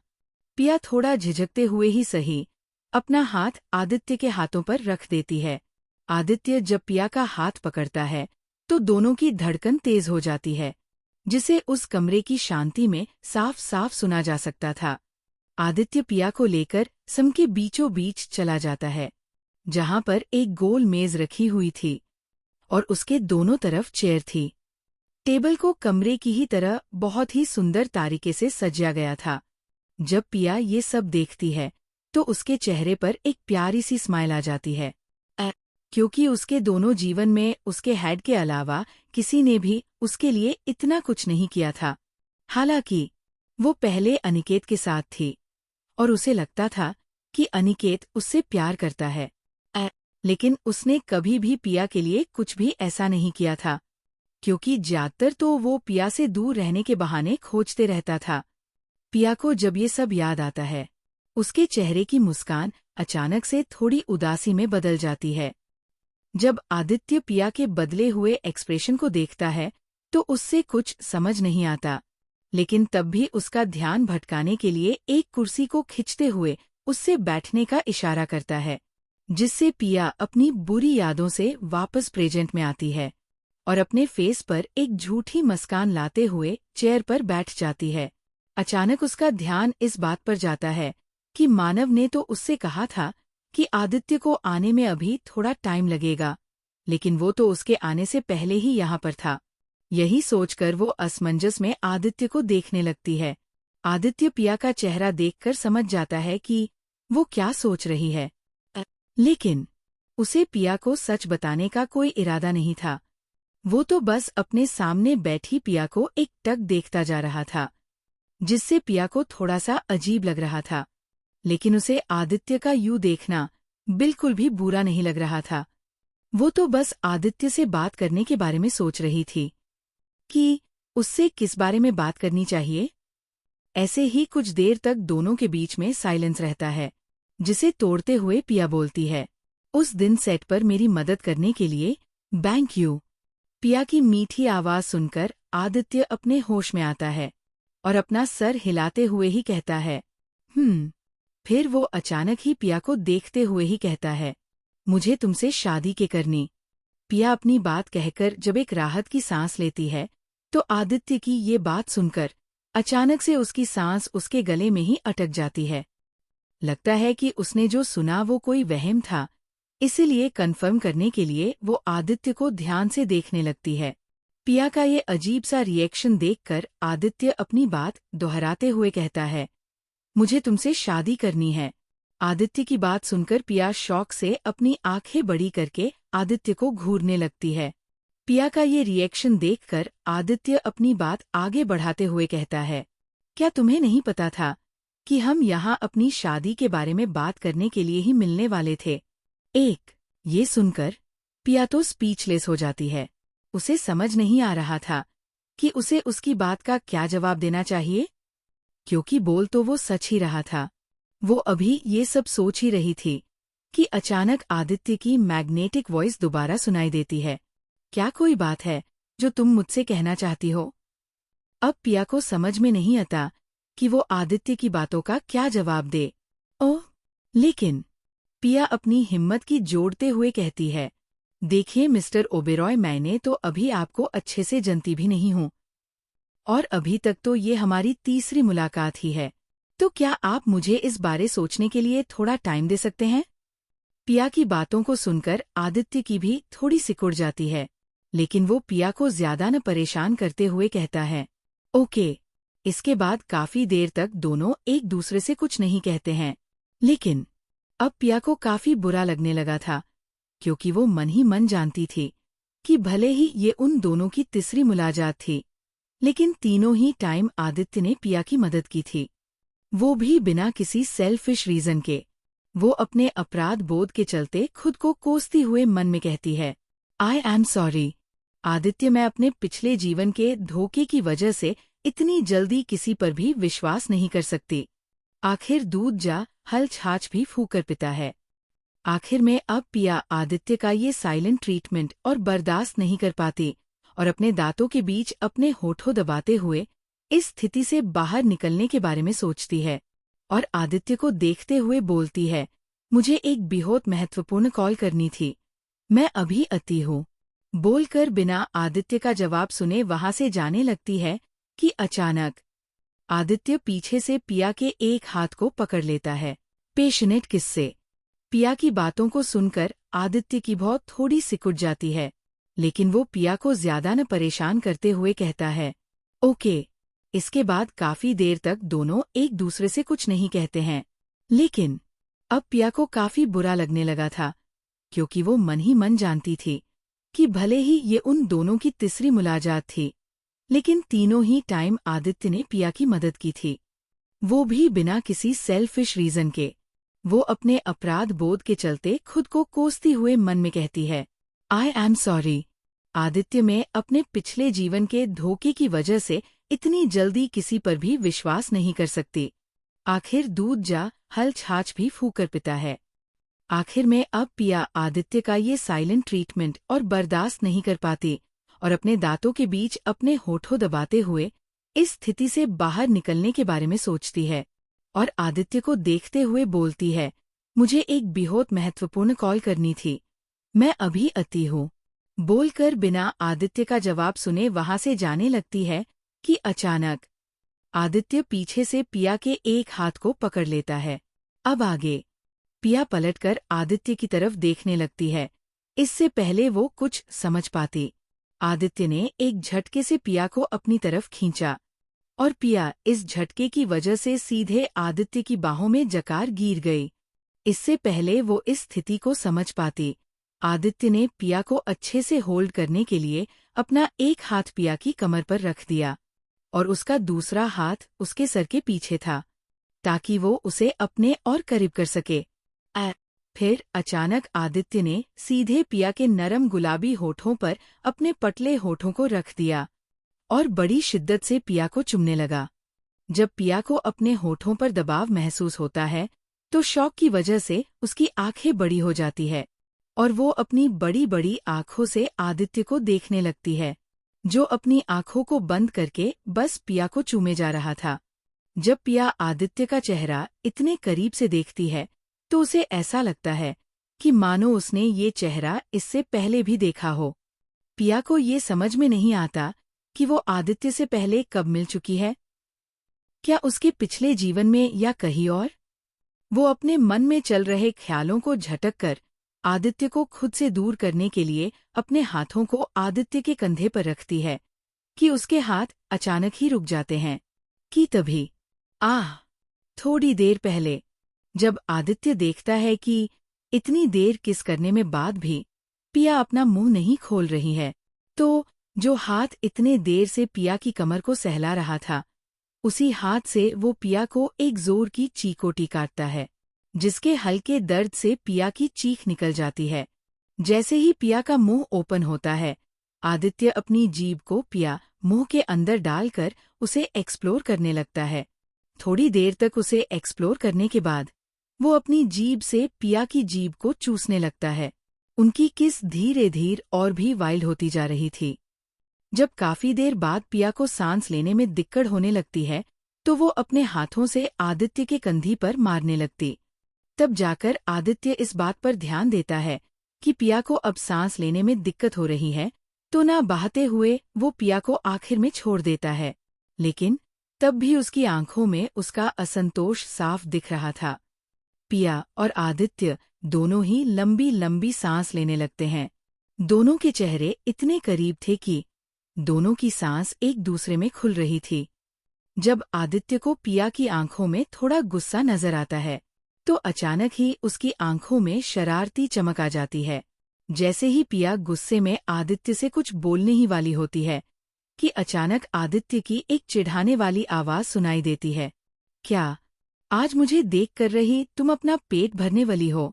पिया थोड़ा झिझकते हुए ही सही अपना हाथ आदित्य के हाथों पर रख देती है। आदित्य जब पिया का हाथ पकड़ता है तो दोनों की धड़कन तेज हो जाती है, जिसे उस कमरे की शांति में साफ साफ सुना जा सकता था। आदित्य पिया को लेकर सम के बीचों बीच चला जाता है, जहां पर एक गोल मेज रखी हुई थी और उसके दोनों तरफ चेयर थी। टेबल को कमरे की ही तरह बहुत ही सुंदर तरीके से सजाया गया था। जब पिया ये सब देखती है तो उसके चेहरे पर एक प्यारी सी स्माइल आ जाती है, क्योंकि उसके दोनों जीवन में उसके हेड के अलावा किसी ने भी उसके लिए इतना कुछ नहीं किया था। हालांकि वो पहले अनिकेत के साथ थी और उसे लगता था कि अनिकेत उससे प्यार करता है, लेकिन उसने कभी भी पिया के लिए कुछ भी ऐसा नहीं किया था, क्योंकि ज्यादातर तो वो पिया से दूर रहने के बहाने खोजते रहता था। पिया को जब ये सब याद आता है, उसके चेहरे की मुस्कान अचानक से थोड़ी उदासी में बदल जाती है। जब आदित्य पिया के बदले हुए एक्सप्रेशन को देखता है तो उससे कुछ समझ नहीं आता, लेकिन तब भी उसका ध्यान भटकाने के लिए एक कुर्सी को खींचते हुए उससे बैठने का इशारा करता है, जिससे पिया अपनी बुरी यादों से वापस प्रेजेंट में आती है और अपने फेस पर एक झूठी मुस्कान लाते हुए चेयर पर बैठ जाती है। अचानक उसका ध्यान इस बात पर जाता है कि मानव ने तो उससे कहा था कि आदित्य को आने में अभी थोड़ा टाइम लगेगा, लेकिन वो तो उसके आने से पहले ही यहाँ पर था। यही सोचकर वो असमंजस में आदित्य को देखने लगती है। आदित्य पिया का चेहरा देखकर समझ जाता है कि वो क्या सोच रही है, लेकिन उसे पिया को सच बताने का कोई इरादा नहीं था। वो तो बस अपने सामने बैठी पिया को एक टक देखता जा रहा था, जिससे पिया को थोड़ा सा अजीब लग रहा था। लेकिन उसे आदित्य का यूं देखना बिल्कुल भी बुरा नहीं लग रहा था। वो तो बस आदित्य से बात करने के बारे में सोच रही थी कि उससे किस बारे में बात करनी चाहिए। ऐसे ही कुछ देर तक दोनों के बीच में साइलेंस रहता है, जिसे तोड़ते हुए पिया बोलती है, उस दिन सेट पर मेरी मदद करने के लिए थैंक यू। पिया की मीठी आवाज सुनकर आदित्य अपने होश में आता है और अपना सर हिलाते हुए ही कहता है, फिर वो अचानक ही पिया को देखते हुए ही कहता है, मुझे तुमसे शादी के करनी। पिया अपनी बात कहकर जब एक राहत की सांस लेती है, तो आदित्य की ये बात सुनकर अचानक से उसकी सांस उसके गले में ही अटक जाती है। लगता है कि उसने जो सुना वो कोई वहम था, इसीलिए कन्फर्म करने के लिए वो आदित्य को ध्यान से देखने लगती है। पिया का ये अजीब सा रिएक्शन देखकर आदित्य अपनी बात दोहराते हुए कहता है, मुझे तुमसे शादी करनी है। आदित्य की बात सुनकर पिया शौक से अपनी आंखें बड़ी करके आदित्य को घूरने लगती है। पिया का ये रिएक्शन देखकर आदित्य अपनी बात आगे बढ़ाते हुए कहता है, क्या तुम्हें नहीं पता था कि हम यहाँ अपनी शादी के बारे में बात करने के लिए ही मिलने वाले थे? ये सुनकर पिया तो स्पीचलेस हो जाती है। उसे समझ नहीं आ रहा था कि उसे उसकी बात का क्या जवाब देना चाहिए, क्योंकि बोल तो वो सच ही रहा था। वो अभी ये सब सोच ही रही थी कि अचानक आदित्य की मैग्नेटिक वॉइस दोबारा सुनाई देती है, क्या कोई बात है जो तुम मुझसे कहना चाहती हो? अब पिया को समझ में नहीं आता कि वो आदित्य की बातों का क्या जवाब दे। लेकिन पिया अपनी हिम्मत की जोड़ते हुए कहती है, देखिए मिस्टर ओबेरॉय, मैंने तो अभी आपको अच्छे से जानती भी नहीं हूँ, और अभी तक तो ये हमारी तीसरी मुलाकात ही है, तो क्या आप मुझे इस बारे सोचने के लिए थोड़ा टाइम दे सकते हैं? पिया की बातों को सुनकर आदित्य की भी थोड़ी सिकुड़ जाती है, लेकिन वो पिया को ज्यादा न परेशान करते हुए कहता है, ओके। इसके बाद काफी देर तक दोनों एक दूसरे से कुछ नहीं कहते हैं, लेकिन अब पिया को काफी बुरा लगने लगा था, क्योंकि वो मन ही मन जानती थी कि भले ही ये उन दोनों की तीसरी मुलाकात थी, लेकिन तीनों ही टाइम आदित्य ने पिया की मदद की थी, वो भी बिना किसी सेल्फिश रीजन के। वो अपने अपराध बोध के चलते खुद को कोसती हुए मन में कहती है, आई एम सॉरी आदित्य, मैं अपने पिछले जीवन के धोखे की वजह से इतनी जल्दी किसी पर भी विश्वास नहीं कर सकती। आखिर दूध जा हल छाछ भी फूंक कर पिता है। आखिर में अब पिया आदित्य का ये साइलेंट ट्रीटमेंट और बर्दाश्त नहीं कर पाती और अपने दांतों के बीच अपने होठों दबाते हुए इस स्थिति से बाहर निकलने के बारे में सोचती है और आदित्य को देखते हुए बोलती है, मुझे एक बेहद महत्वपूर्ण कॉल करनी थी, मैं अभी आती हूँ। बोलकर बिना आदित्य का जवाब सुने वहां से जाने लगती है कि अचानक आदित्य पीछे से पिया के एक हाथ को पकड़ लेता है। पेशनेट किस्से। पिया की बातों को सुनकर आदित्य की बहुत थोड़ी सिकुड़ जाती है, लेकिन वो पिया को ज्यादा न परेशान करते हुए कहता है, ओके। इसके बाद काफी देर तक दोनों एक दूसरे से कुछ नहीं कहते हैं, लेकिन अब पिया को काफी बुरा लगने लगा था, क्योंकि वो मन ही मन जानती थी कि भले ही ये उन दोनों की तीसरी मुलाकात थी, लेकिन तीनों ही टाइम आदित्य ने पिया की मदद की थी, वो भी बिना किसी सेल्फिश रीजन के। वो अपने अपराध बोध के चलते खुद को कोसती हुए मन में कहती है, आई एम सॉरी आदित्य, मैं अपने पिछले जीवन के धोखे की वजह से इतनी जल्दी किसी पर भी विश्वास नहीं कर सकती। आखिर दूध जा हल छाछ भी फूंक कर पिता है। आखिर में अब पिया आदित्य का ये साइलेंट ट्रीटमेंट और बर्दाश्त नहीं कर पाती और अपने दांतों के बीच अपने होठों दबाते हुए इस स्थिति से बाहर निकलने के बारे में सोचती है और आदित्य को देखते हुए बोलती है, मुझे एक बेहद महत्वपूर्ण कॉल करनी थी, मैं अभी आती हूँ। बोलकर बिना आदित्य का जवाब सुने वहां से जाने लगती है कि अचानक आदित्य पीछे से पिया के एक हाथ को पकड़ लेता है। अब आगे। पिया पलटकर आदित्य की तरफ देखने लगती है। इससे पहले वो कुछ समझ पाती, आदित्य ने एक झटके से पिया को अपनी तरफ खींचा और पिया इस झटके की वजह से सीधे आदित्य की बाहों में जकार गिर गई। इससे पहले वो इस स्थिति को समझ पाती, आदित्य ने पिया को अच्छे से होल्ड करने के लिए अपना एक हाथ पिया की कमर पर रख दिया और उसका दूसरा हाथ उसके सर के पीछे था, ताकि वो उसे अपने और करीब कर सके। फिर अचानक आदित्य ने सीधे पिया के नरम गुलाबी होठों पर अपने पतले होठों को रख दिया और बड़ी शिद्दत से पिया को चूमने लगा। जब पिया को अपने होठों पर दबाव महसूस होता है तो शौक की वजह से उसकी आंखें बड़ी हो जाती है और वो अपनी बड़ी बड़ी आंखों से आदित्य को देखने लगती है, जो अपनी आंखों को बंद करके बस पिया को चूमे जा रहा था। जब पिया आदित्य का चेहरा इतने करीब से देखती है तो उसे ऐसा लगता है कि मानो उसने ये चेहरा इससे पहले भी देखा हो। पिया को ये समझ में नहीं आता कि वो आदित्य से पहले कब मिल चुकी है, क्या उसके पिछले जीवन में या कहीं और। वो अपने मन में चल रहे ख्यालों को झटक कर आदित्य को खुद से दूर करने के लिए अपने हाथों को आदित्य के कंधे पर रखती है कि उसके हाथ अचानक ही रुक जाते हैं। कि तभी थोड़ी देर पहले जब आदित्य देखता है कि इतनी देर किस करने में बाद भी पिया अपना मुंह नहीं खोल रही है, तो जो हाथ इतने देर से पिया की कमर को सहला रहा था, उसी हाथ से वो पिया को एक जोर की चीकोटी काटता है, जिसके हल्के दर्द से पिया की चीख निकल जाती है। जैसे ही पिया का मुंह ओपन होता है, आदित्य अपनी जीभ को पिया मुंह के अंदर डालकर उसे एक्सप्लोर करने लगता है। थोड़ी देर तक उसे एक्सप्लोर करने के बाद वो अपनी जीभ से पिया की जीभ को चूसने लगता है। उनकी किस धीरे धीरे और भी वाइल्ड होती जा रही थी। जब काफी देर बाद पिया को सांस लेने में दिक्कत होने लगती है तो वो अपने हाथों से आदित्य के कंधी पर मारने लगती। तब जाकर आदित्य इस बात पर ध्यान देता है कि पिया को अब सांस लेने में दिक्कत हो रही है, तो ना बहाते हुए वो पिया को आखिर में छोड़ देता है। लेकिन तब भी उसकी आंखों में उसका असंतोष साफ दिख रहा था। पिया और आदित्य दोनों ही लंबी लंबी सांस लेने लगते हैं। दोनों के चेहरे इतने करीब थे कि दोनों की सांस एक दूसरे में खुल रही थी। जब आदित्य को पिया की आंखों में थोड़ा गुस्सा नजर आता है तो अचानक ही उसकी आंखों में शरारती चमक आ जाती है। जैसे ही पिया गुस्से में आदित्य से कुछ बोलने ही वाली होती है कि अचानक आदित्य की एक चिढ़ाने वाली आवाज सुनाई देती है, क्या आज मुझे देख कर रही तुम अपना पेट भरने वाली हो?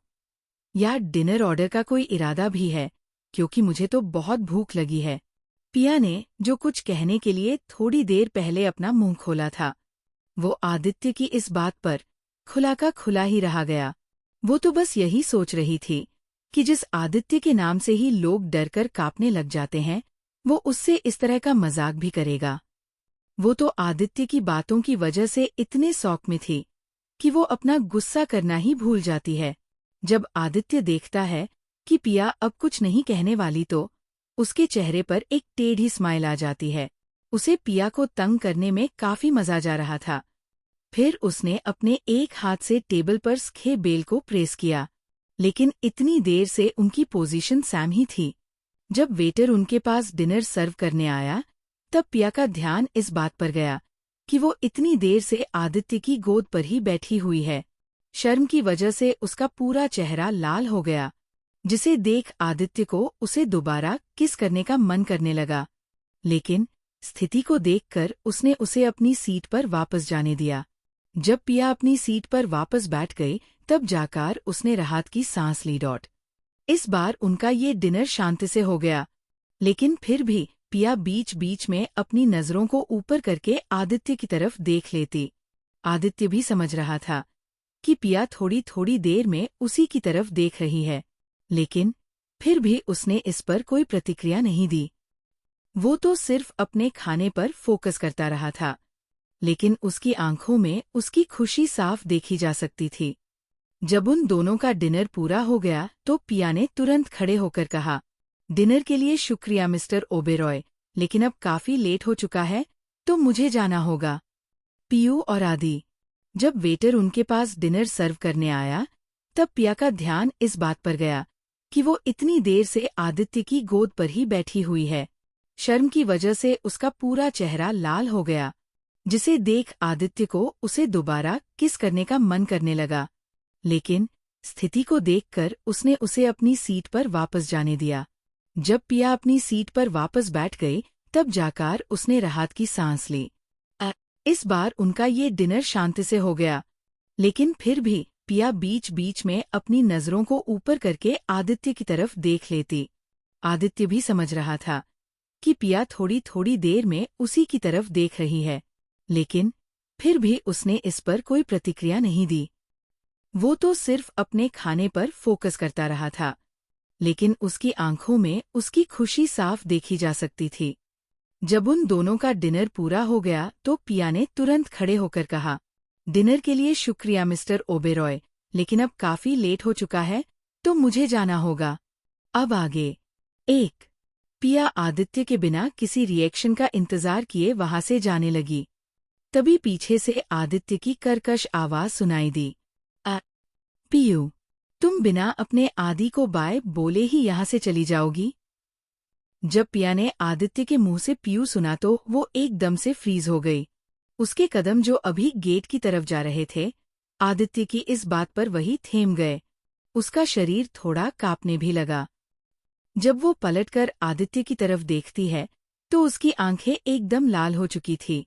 या डिनर ऑर्डर का कोई इरादा भी है, क्योंकि मुझे तो बहुत भूख लगी है। पिया ने जो कुछ कहने के लिए थोड़ी देर पहले अपना मुंह खोला था, वो आदित्य की इस बात पर खुला का खुला ही रहा गया। वो तो बस यही सोच रही थी कि जिस आदित्य के नाम से ही लोग डरकर कांपने लग जाते हैं, वो उससे इस तरह का मजाक भी करेगा। वो तो आदित्य की बातों की वजह से इतने शौक में थी कि वो अपना गुस्सा करना ही भूल जाती है। जब आदित्य देखता है कि पिया अब कुछ नहीं कहने वाली तो उसके चेहरे पर एक टेढ़ी स्माइल आ जाती है। उसे पिया को तंग करने में काफी मजा जा रहा था। फिर उसने अपने एक हाथ से टेबल पर रखे बेल को प्रेस किया, लेकिन इतनी देर से उनकी पोजीशन सैम ही थी। जब वेटर उनके पास डिनर सर्व करने आया तब पिया का ध्यान इस बात पर गया कि वो इतनी देर से आदित्य की गोद पर ही बैठी हुई है। शर्म की वजह से उसका पूरा चेहरा लाल हो गया, जिसे देख आदित्य को उसे दोबारा किस करने का मन करने लगा। लेकिन स्थिति को देखकर उसने उसे अपनी सीट पर वापस जाने दिया। जब पिया अपनी सीट पर वापस बैठ गई तब जाकर उसने राहत की सांस ली। इस बार उनका ये डिनर शांति से हो गया, लेकिन फिर भी पिया बीच बीच में अपनी नजरों को ऊपर करके आदित्य की तरफ देख लेती। आदित्य भी समझ रहा था कि पिया थोड़ी थोड़ी देर में उसी की तरफ देख रही है, लेकिन फिर भी उसने इस पर कोई प्रतिक्रिया नहीं दी। वो तो सिर्फ अपने खाने पर फोकस करता रहा था, लेकिन उसकी आंखों में उसकी खुशी साफ देखी जा सकती थी। जब उन दोनों का डिनर पूरा हो गया तो पिया ने तुरंत खड़े होकर कहा, डिनर के लिए शुक्रिया मिस्टर ओबेरॉय, लेकिन अब काफी लेट हो चुका है तो मुझे जाना होगा। पीयू और आदि। जब वेटर उनके पास डिनर सर्व करने आया, तब पिया का ध्यान इस बात पर गया कि वो इतनी देर से आदित्य की गोद पर ही बैठी हुई है। शर्म की वजह से उसका पूरा चेहरा लाल हो गया, जिसे देख आदित्य को उसे दोबारा किस करने का मन करने लगा। लेकिन स्थिति को देखकर उसने उसे अपनी सीट पर वापस जाने दिया। जब पिया अपनी सीट पर वापस बैठ गई, तब जाकर उसने राहत की सांस ली। इस बार उनका ये डिनर शांति से हो गया, लेकिन फिर भी पिया बीच बीच में अपनी नजरों को ऊपर करके आदित्य की तरफ देख लेती। आदित्य भी समझ रहा था कि पिया थोड़ी थोड़ी देर में उसी की तरफ देख रही है, लेकिन फिर भी उसने इस पर कोई प्रतिक्रिया नहीं दी। वो तो सिर्फ अपने खाने पर फोकस करता रहा था, लेकिन उसकी आंखों में उसकी खुशी साफ देखी जा सकती थी। जब उन दोनों का डिनर पूरा हो गया तो पिया ने तुरंत खड़े होकर कहा, डिनर के लिए शुक्रिया मिस्टर ओबेरॉय, लेकिन अब काफी लेट हो चुका है तो मुझे जाना होगा। अब आगे। एक। पिया आदित्य के बिना किसी रिएक्शन का इंतजार किए वहां से जाने लगी। तभी पीछे से आदित्य की कर्कश आवाज सुनाई दी, पीयू, तुम बिना अपने आदि को बाय बोले ही यहाँ से चली जाओगी? जब पिया ने आदित्य के मुंह से पीयू सुना तो वो एकदम से फ्रीज हो गई। उसके कदम जो अभी गेट की तरफ जा रहे थे, आदित्य की इस बात पर वही थेम गए। उसका शरीर थोड़ा कांपने भी लगा। जब वो पलटकर आदित्य की तरफ देखती है तो उसकी आंखें एकदम लाल हो चुकी थी,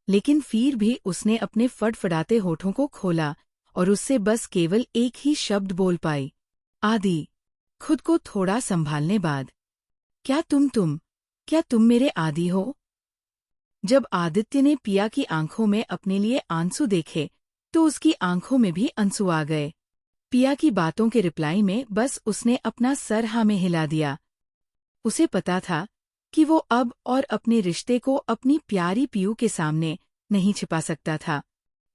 लेकिन फिर भी उसने अपने फड़फड़ाते होठों को खोला और उससे बस केवल एक ही शब्द बोल पाई, आदि। खुद को थोड़ा संभालने बाद, क्या तुम मेरे आदि हो? जब आदित्य ने पिया की आंखों में अपने लिए आंसू देखे तो उसकी आंखों में भी आंसू आ गए। पिया की बातों के रिप्लाई में बस उसने अपना सर हाँ में हिला दिया। उसे पता था कि वो अब और अपने रिश्ते को अपनी प्यारी पीयू के सामने नहीं छिपा सकता था।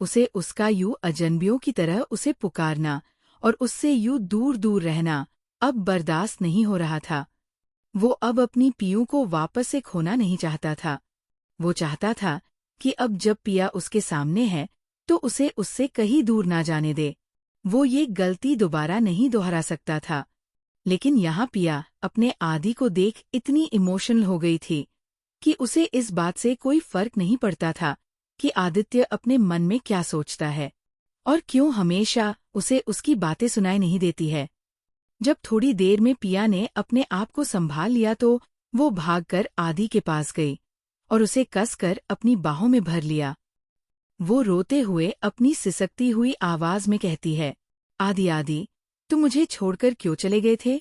उसे उसका यूं अजनबियों की तरह उसे पुकारना और उससे यूं दूर दूर रहना अब बर्दाश्त नहीं हो रहा था। वो अब अपनी पीयू को वापस से खोना नहीं चाहता था। वो चाहता था कि अब जब पिया उसके सामने है तो उसे उससे कहीं दूर ना जाने दे। वो ये गलती दोबारा नहीं दोहरा सकता था। लेकिन यहाँ पिया अपने आदि को देख इतनी इमोशनल हो गई थी कि उसे इस बात से कोई फर्क नहीं पड़ता था कि आदित्य अपने मन में क्या सोचता है और क्यों हमेशा उसे उसकी बातें सुनाई नहीं देती है। जब थोड़ी देर में पिया ने अपने आप को संभाल लिया तो वो भागकर आदि के पास गई और उसे कसकर अपनी बाहों में भर लिया। वो रोते हुए अपनी सिसकती हुई आवाज में कहती है, आदि, तुम मुझे छोड़कर क्यों चले गए थे?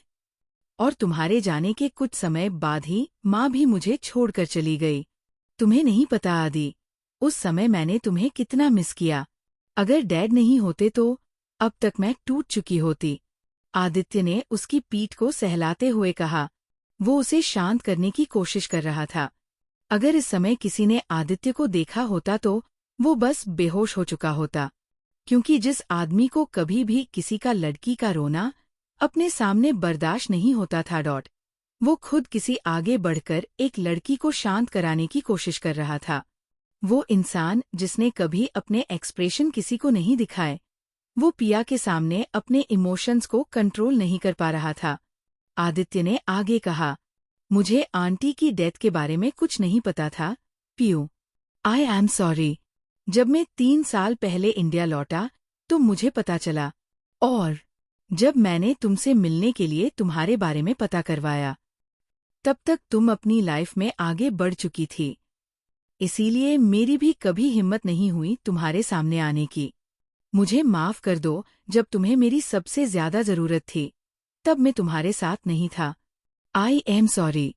और तुम्हारे जाने के कुछ समय बाद ही माँ भी मुझे छोड़कर चली गई। तुम्हें नहीं पता आदि, उस समय मैंने तुम्हें कितना मिस किया। अगर डैड नहीं होते तो अब तक मैं टूट चुकी होती। आदित्य ने उसकी पीठ को सहलाते हुए कहा। वो उसे शांत करने की कोशिश कर रहा था। अगर इस समय किसी ने आदित्य को देखा होता तो वो बस बेहोश हो चुका होता, क्योंकि जिस आदमी को कभी भी किसी का लड़की का रोना अपने सामने बर्दाश्त नहीं होता था, वो खुद किसी आगे बढ़कर एक लड़की को शांत कराने की कोशिश कर रहा था। वो इंसान जिसने कभी अपने एक्सप्रेशन किसी को नहीं दिखाए, वो पिया के सामने अपने इमोशंस को कंट्रोल नहीं कर पा रहा था। आदित्य ने आगे कहा, मुझे आंटी की डेथ के बारे में कुछ नहीं पता था, पीयू। I am sorry. जब मैं 3 साल पहले इंडिया लौटा तो मुझे पता चला, और जब मैंने तुमसे मिलने के लिए तुम्हारे बारे में पता करवाया, तब तक तुम अपनी लाइफ में आगे बढ़ चुकी थी। इसीलिए मेरी भी कभी हिम्मत नहीं हुई तुम्हारे सामने आने की। मुझे माफ कर दो, जब तुम्हें मेरी सबसे ज्यादा जरूरत थी तब मैं तुम्हारे साथ नहीं था। I am sorry,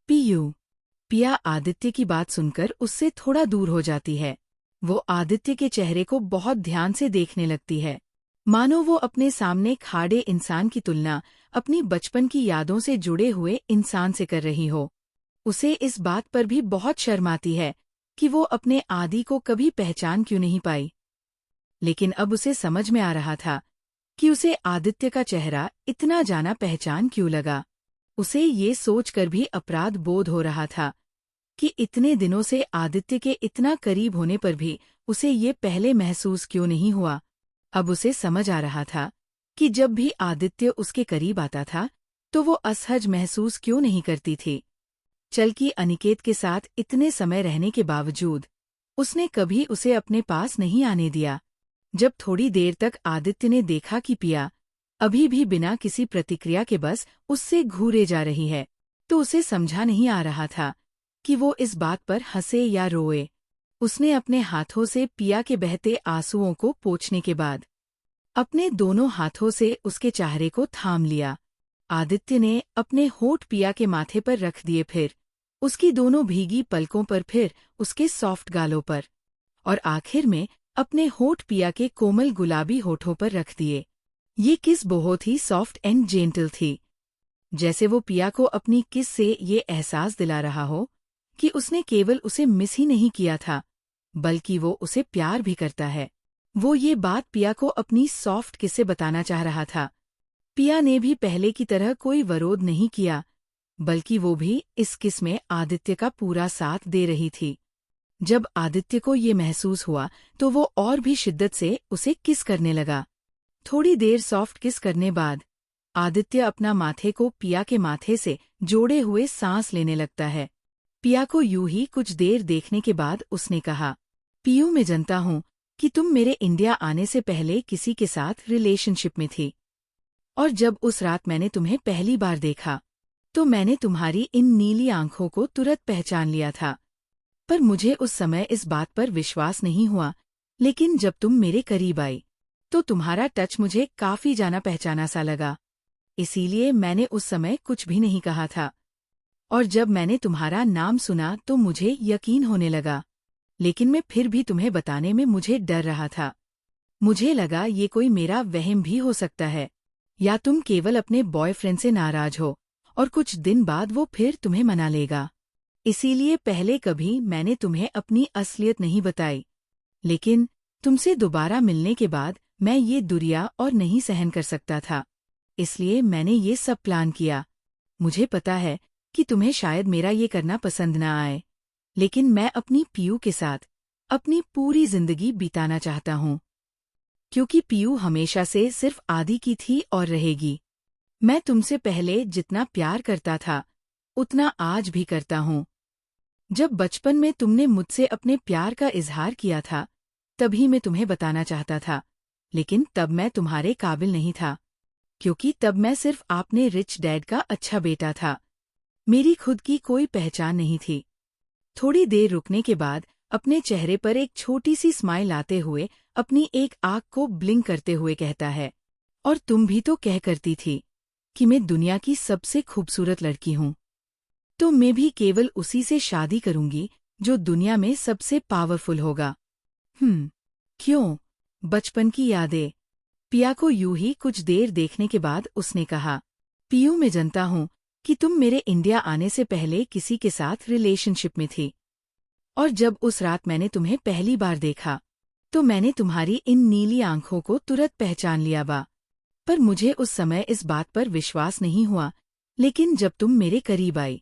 Piu. Piya Aditya की बात सुनकर उससे थोड़ा दूर हो जाती है। वो आदित्य के चेहरे को बहुत ध्यान से देखने लगती है, मानो वो अपने सामने खाड़े इंसान की तुलना अपनी बचपन की यादों से जुड़े हुए इंसान से कर रही हो। उसे इस बात पर भी बहुत शर्म आती है कि वो अपने आदि को कभी पहचान क्यों नहीं पाई। लेकिन अब उसे समझ में आ रहा था कि उसे आदित्य का चेहरा इतना जाना पहचान क्यों लगा। उसे ये सोचकर भी अपराध बोध हो रहा था कि इतने दिनों से आदित्य के इतना करीब होने पर भी उसे ये पहले महसूस क्यों नहीं हुआ। अब उसे समझ आ रहा था कि जब भी आदित्य उसके करीब आता था तो वो असहज महसूस क्यों नहीं करती थी। चल की अनिकेत के साथ इतने समय रहने के बावजूद उसने कभी उसे अपने पास नहीं आने दिया। जब थोड़ी देर तक आदित्य ने देखा कि पिया अभी भी बिना किसी प्रतिक्रिया के बस उससे घूरे जा रही है, तो उसे समझा नहीं आ रहा था कि वो इस बात पर हंसे या रोए। उसने अपने हाथों से पिया के बहते आंसुओं को पोंछने के बाद अपने दोनों हाथों से उसके चेहरे को थाम लिया। आदित्य ने अपने होठ पिया के माथे पर रख दिए, फिर उसकी दोनों भीगी पलकों पर, फिर उसके सॉफ्ट गालों पर, और आखिर में अपने होठ पिया के कोमल गुलाबी होठों पर रख दिए। ये किस बहुत ही सॉफ्ट एंड जेंटल थी, जैसे वो पिया को अपनी किस से ये एहसास दिला रहा हो कि उसने केवल उसे मिस ही नहीं किया था बल्कि वो उसे प्यार भी करता है। वो ये बात पिया को अपनी सॉफ्ट किस से बताना चाह रहा था। पिया ने भी पहले की तरह कोई विरोध नहीं किया, बल्कि वो भी इस किस में आदित्य का पूरा साथ दे रही थी। जब आदित्य को ये महसूस हुआ तो वो और भी शिद्दत से उसे किस करने लगा। थोड़ी देर सॉफ्ट किस करने बाद आदित्य अपना माथे को पिया के माथे से जोड़े हुए सांस लेने लगता है। पिया को यूं ही कुछ देर देखने के बाद उसने कहा, पियू, मैं जानता हूँ कि तुम मेरे इंडिया आने से पहले किसी के साथ रिलेशनशिप में थी, और जब उस रात मैंने तुम्हें पहली बार देखा तो मैंने तुम्हारी इन नीली आंखों को तुरंत पहचान लिया था। पर मुझे उस समय इस बात पर विश्वास नहीं हुआ, लेकिन जब तुम मेरे करीब आई तो तुम्हारा टच मुझे काफी जाना पहचाना सा लगा। इसीलिए मैंने उस समय कुछ भी नहीं कहा था, और जब मैंने तुम्हारा नाम सुना तो मुझे यकीन होने लगा, लेकिन मैं फिर भी तुम्हें बताने में मुझे डर रहा था। मुझे लगा ये कोई मेरा वहम भी हो सकता है, या तुम केवल अपने बॉयफ्रेंड से नाराज हो और कुछ दिन बाद वो फिर तुम्हें मना लेगा। इसीलिए पहले कभी मैंने तुम्हें अपनी असलियत नहीं बताई, लेकिन तुमसे दोबारा मिलने के बाद मैं ये दुरिया और नहीं सहन कर सकता था, इसलिए मैंने ये सब प्लान किया। मुझे पता है कि तुम्हें शायद मेरा ये करना पसंद ना आए, लेकिन मैं अपनी पियू के साथ अपनी पूरी जिंदगी बिताना चाहता हूँ, क्योंकि पियू हमेशा से सिर्फ आदि की थी और रहेगी। मैं तुमसे पहले जितना प्यार करता था उतना आज भी करता हूँ। जब बचपन में तुमने मुझसे अपने प्यार का इजहार किया था तभी मैं तुम्हें बताना चाहता था, लेकिन तब मैं तुम्हारे काबिल नहीं था, क्योंकि तब मैं सिर्फ आपने रिच डैड का अच्छा बेटा था। मेरी खुद की कोई पहचान नहीं थी। थोड़ी देर रुकने के बाद अपने चेहरे पर एक छोटी सी स्माइल आते हुए अपनी एक आँख को ब्लिंक करते हुए कहता है, और तुम भी तो कह करती थी कि मैं दुनिया की सबसे खूबसूरत लड़की हूँ, तो मैं भी केवल उसी से शादी करूंगी जो दुनिया में सबसे पावरफुल होगा। क्यों? बचपन की यादें। पिया को यूं ही कुछ देर देखने के बाद उसने कहा, पियू, मैं जानता हूँ कि तुम मेरे इंडिया आने से पहले किसी के साथ रिलेशनशिप में थी, और जब उस रात मैंने तुम्हें पहली बार देखा तो मैंने तुम्हारी इन नीली आंखों को तुरंत पहचान लिया बा। पर मुझे उस समय इस बात पर विश्वास नहीं हुआ, लेकिन जब तुम मेरे करीब आई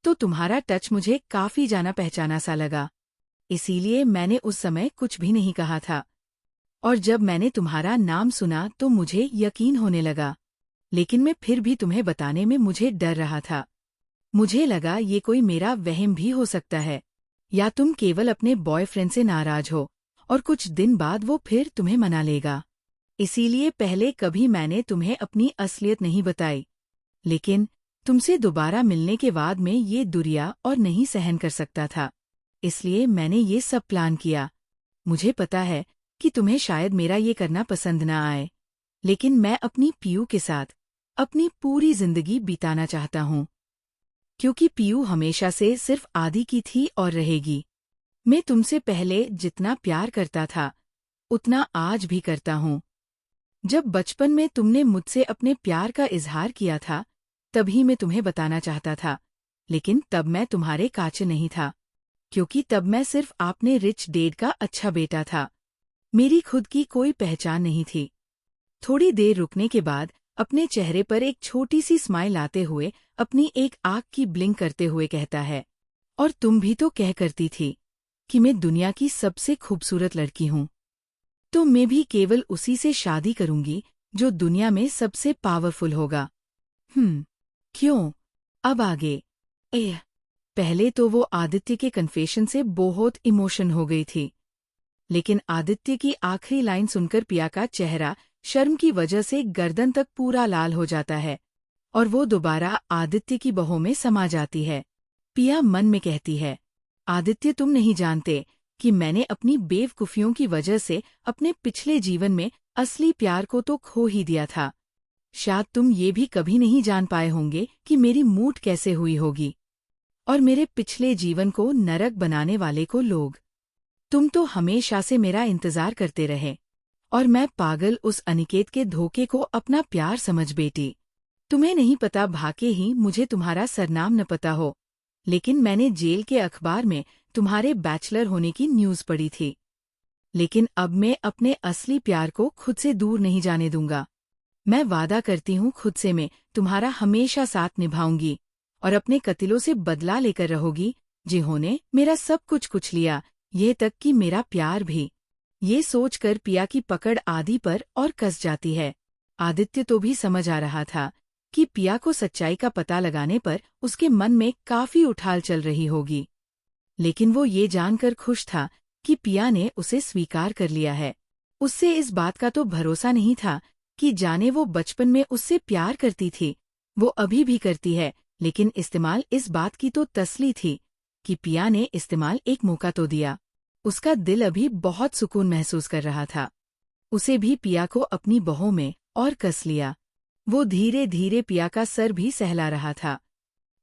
तो तुम्हारा टच मुझे काफी जाना पहचाना सा लगा। इसीलिए मैंने उस समय कुछ भी नहीं कहा था, और जब मैंने तुम्हारा नाम सुना तो मुझे यकीन होने लगा, लेकिन मैं फिर भी तुम्हें बताने में मुझे डर रहा था। मुझे लगा ये कोई मेरा वहम भी हो सकता है, या तुम केवल अपने बॉयफ्रेंड से नाराज हो और कुछ दिन बाद वो फिर तुम्हें मना लेगा। इसीलिए पहले कभी मैंने तुम्हें अपनी असलियत नहीं बताई, लेकिन तुमसे दोबारा मिलने के बाद मैं ये दुरिया और नहीं सहन कर सकता था, इसलिए मैंने ये सब प्लान किया। मुझे पता है कि तुम्हें शायद मेरा ये करना पसंद ना आए, लेकिन मैं अपनी पियू के साथ अपनी पूरी जिंदगी बिताना चाहता हूँ, क्योंकि पियू हमेशा से सिर्फ आदि की थी और रहेगी। मैं तुमसे पहले जितना प्यार करता था उतना आज भी करता हूँ। जब बचपन में तुमने मुझसे अपने प्यार का इजहार किया था तभी मैं तुम्हें बताना चाहता था, लेकिन तब मैं तुम्हारे काचे नहीं था, क्योंकि तब मैं सिर्फ आपने रिच डैड का अच्छा बेटा था। मेरी खुद की कोई पहचान नहीं थी। थोड़ी देर रुकने के बाद अपने चेहरे पर एक छोटी सी स्माइल आते हुए अपनी एक आँख की ब्लिंक करते हुए कहता है, और तुम भी तो कह करती थी कि मैं दुनिया की सबसे खूबसूरत लड़की हूँ। तो मैं भी केवल उसी से शादी करूंगी जो दुनिया में सबसे पावरफुल होगा। क्यों? अब आगे। एह, पहले तो वो आदित्य के कन्फेशन से बहुत इमोशन हो गई थी, लेकिन आदित्य की आखिरी लाइन सुनकर पिया का चेहरा शर्म की वजह से गर्दन तक पूरा लाल हो जाता है और वो दोबारा आदित्य की बाहों में समा जाती है। पिया मन में कहती है, आदित्य तुम नहीं जानते कि मैंने अपनी बेवकूफियों की वजह से अपने पिछले जीवन में असली प्यार को तो खो ही दिया था। शायद तुम ये भी कभी नहीं जान पाए होंगे कि मेरी मूड कैसे हुई होगी और मेरे पिछले जीवन को नरक बनाने वाले को लोग। तुम तो हमेशा से मेरा इंतजार करते रहे और मैं पागल उस अनिकेत के धोखे को अपना प्यार समझ बैठी। तुम्हें नहीं पता भाके ही मुझे तुम्हारा सरनाम न पता हो, लेकिन मैंने जेल के अखबार में तुम्हारे बैचलर होने की न्यूज़ पढ़ी थी। लेकिन अब मैं अपने असली प्यार को खुद से दूर नहीं जाने दूंगा। मैं वादा करती हूँ खुद से मैं तुम्हारा हमेशा साथ निभाऊंगी और अपने कतिलों से बदला लेकर रहोगी जिन्होंने मेरा सब कुछ लिया, यह तक कि मेरा प्यार भी। ये सोचकर पिया की पकड़ आदि पर और कस जाती है। आदित्य तो भी समझ आ रहा था कि पिया को सच्चाई का पता लगाने पर उसके मन में काफी उछाल चल रही होगी, लेकिन वो ये जानकर खुश था कि पिया ने उसे स्वीकार कर लिया है। उससे इस बात का तो भरोसा नहीं था कि जाने वो बचपन में उससे प्यार करती थी, वो अभी भी करती है, लेकिन इस्तेमाल इस बात की तो तसली थी कि पिया ने इस्तेमाल एक मौका तो दिया। उसका दिल अभी बहुत सुकून महसूस कर रहा था। उसे भी पिया को अपनी बाहों में और कस लिया। वो धीरे धीरे पिया का सर भी सहला रहा था।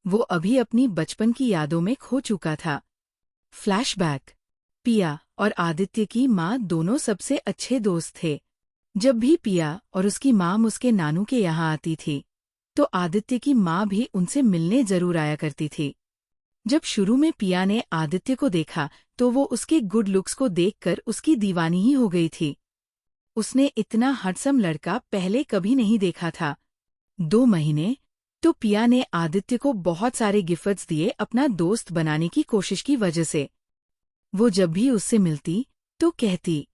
वो अभी अपनी बचपन की यादों में खो चुका था। फ्लैशबैक। पिया और आदित्य की माँ दोनों सबसे अच्छे दोस्त थे। जब भी पिया और उसकी माँ उसके नानू के यहाँ आती थी, तो आदित्य की माँ भी उनसे मिलने जरूर आया करती थी। जब शुरू में पिया ने आदित्य को देखा तो वो उसके गुड लुक्स को देखकर उसकी दीवानी ही हो गई थी। उसने इतना हैंडसम लड़का पहले कभी नहीं देखा था। 2 महीने तो पिया ने आदित्य को बहुत सारे गिफ्ट्स दिए अपना दोस्त बनाने की कोशिश की वजह से। वो जब भी उससे मिलती तो कहती,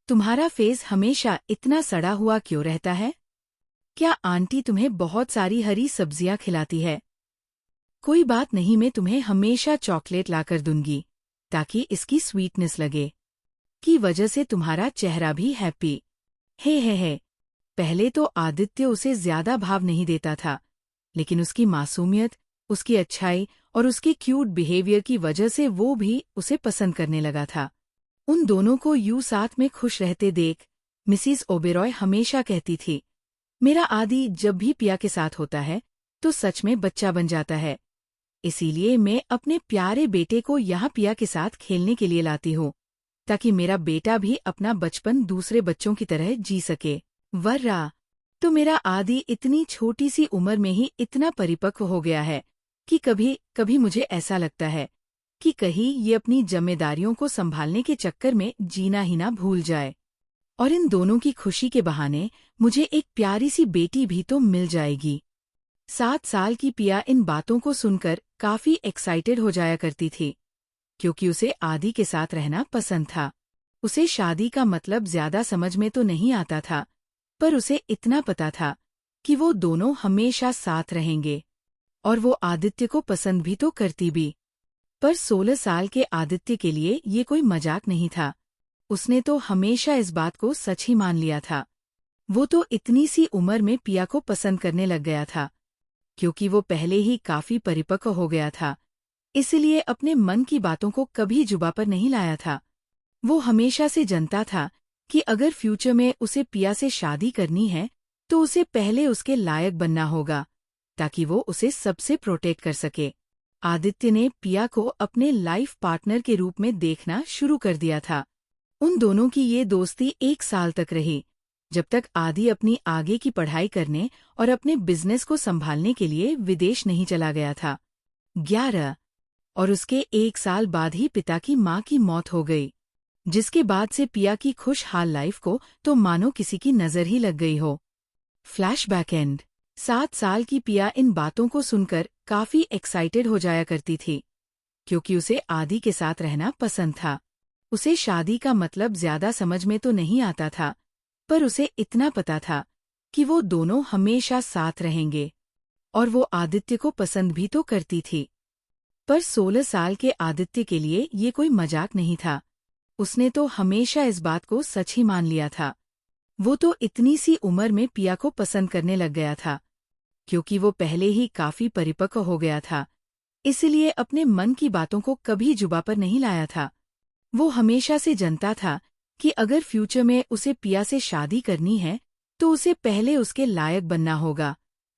तुम्हारा फेस हमेशा इतना सड़ा हुआ क्यों रहता है? क्या आंटी तुम्हें बहुत सारी हरी सब्जियां खिलाती है? कोई बात नहीं, मैं तुम्हें हमेशा चॉकलेट लाकर दूंगी ताकि इसकी स्वीटनेस लगे की वजह से तुम्हारा चेहरा भी हैप्पी है। पहले तो आदित्य उसे ज्यादा भाव नहीं देता था, लेकिन उसकी मासूमियत, उसकी अच्छाई और उसके क्यूट बिहेवियर की वजह से वो भी उसे पसंद करने लगा था। उन दोनों को यूं साथ में खुश रहते देख मिसिस ओबेरॉय हमेशा कहती थी, मेरा आदि जब भी पिया के साथ होता है तो सच में बच्चा बन जाता है। इसीलिए मैं अपने प्यारे बेटे को यहाँ पिया के साथ खेलने के लिए लाती हूँ, ताकि मेरा बेटा भी अपना बचपन दूसरे बच्चों की तरह जी सके। वर्रा, तो मेरा आदि इतनी छोटी सी उम्र में ही इतना परिपक्व हो गया है कि कभी कभी मुझे ऐसा लगता है कि कहीं ये अपनी जिम्मेदारियों को संभालने के चक्कर में जीना ही ना भूल जाए। और इन दोनों की खुशी के बहाने मुझे एक प्यारी सी बेटी भी तो मिल जाएगी। 7 साल की पिया इन बातों को सुनकर काफी एक्साइटेड हो जाया करती थी, क्योंकि उसे आदि के साथ रहना पसंद था। उसे शादी का मतलब ज्यादा समझ में तो नहीं आता था, पर उसे इतना पता था कि वो दोनों हमेशा साथ रहेंगे, और वो आदित्य को पसंद भी तो करती भी। पर 16 साल के आदित्य के लिए ये कोई मजाक नहीं था। उसने तो हमेशा इस बात को सच ही मान लिया था। वो तो इतनी सी उम्र में पिया को पसंद करने लग गया था, क्योंकि वो पहले ही काफी परिपक्व हो गया था, इसलिए अपने मन की बातों को कभी जुबा पर नहीं लाया था। वो हमेशा से जानता था कि अगर फ्यूचर में उसे पिया से शादी करनी है तो उसे पहले उसके लायक बनना होगा, ताकि वो उसे सबसे प्रोटेक्ट कर सके। आदित्य ने पिया को अपने लाइफ पार्टनर के रूप में देखना शुरू कर दिया था। उन दोनों की ये दोस्ती 1 साल तक रही, जब तक आदि अपनी आगे की पढ़ाई करने और अपने बिजनेस को संभालने के लिए विदेश नहीं चला गया था। 11 और उसके 1 साल बाद ही पिता की मां की मौत हो गई, जिसके बाद से पिया की खुशहाल लाइफ को तो मानो किसी की नजर ही लग गई हो। Flashback and. 7 साल की पिया इन बातों को सुनकर काफी एक्साइटेड हो जाया करती थी। क्योंकि उसे आदि के साथ रहना पसंद था। उसे शादी का मतलब ज्यादा समझ में तो नहीं आता था, पर उसे इतना पता था कि वो दोनों हमेशा साथ रहेंगे। और वो आदित्य को पसंद भी तो करती थी। पर 16 साल के आदित्य के लिए ये कोई मजाक नहीं था। उसने तो हमेशा इस बात को सच ही मान लिया था। वो तो इतनी सी उम्र में पिया को पसंद करने लग गया था। क्योंकि वो पहले ही काफी परिपक्व हो गया था, इसलिए अपने मन की बातों को कभी जुबां पर नहीं लाया था। वो हमेशा से जानता था कि अगर फ्यूचर में उसे पिया से शादी करनी है तो उसे पहले उसके लायक बनना होगा,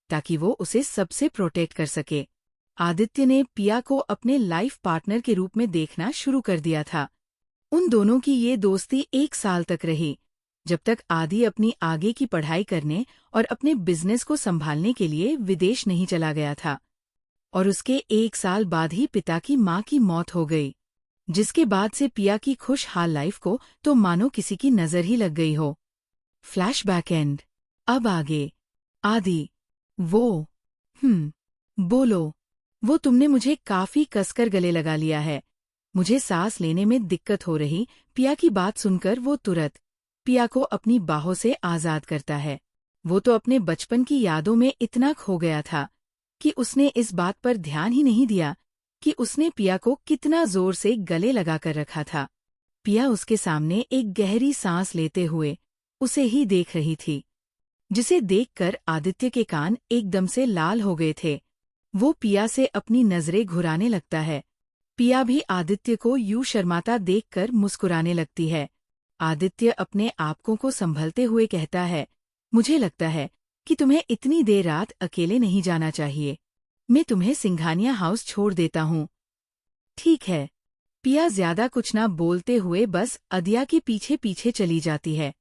ताकि वो उसे सबसे प्रोटेक्ट कर सके। आदित्य ने पिया को अपने लाइफ पार्टनर के रूप में देखना शुरू कर दिया था। उन दोनों की ये दोस्ती 1 साल तक रही, जब तक आदि अपनी आगे की पढ़ाई करने और अपने बिजनेस को संभालने के लिए विदेश नहीं चला गया था। और उसके 1 साल बाद ही पिता की मां की मौत हो गई, जिसके बाद से पिया की खुशहाल लाइफ को तो मानो किसी की नजर ही लग गई हो। Flashback and. अब आगे। आदि। वो। बोलो। वो तुमने मुझे काफी कसकर गले लगा लिया है। मुझे सांस लेने में दिक्कत हो रही। पिया की बात सुनकर वो तुरंत पिया को अपनी बाहों से आजाद करता है। वो तो अपने बचपन की यादों में इतना खो गया था कि उसने इस बात पर ध्यान ही नहीं दिया कि उसने पिया को कितना जोर से गले लगाकर रखा था। पिया उसके सामने एक गहरी सांस लेते हुए उसे ही देख रही थी, जिसे देखकर आदित्य के कान एकदम से लाल हो गए थे। वो पिया से अपनी नजरें घुराने लगता है। पिया भी आदित्य को यूं शर्माता देखकर मुस्कुराने लगती है। आदित्य अपने आपकों को संभलते हुए कहता है, मुझे लगता है कि तुम्हें इतनी देर रात अकेले नहीं जाना चाहिए। मैं तुम्हें सिंघानिया हाउस छोड़ देता हूँ। ठीक है। पिया ज्यादा कुछ ना बोलते हुए बस अदिया के पीछे पीछे चली जाती है।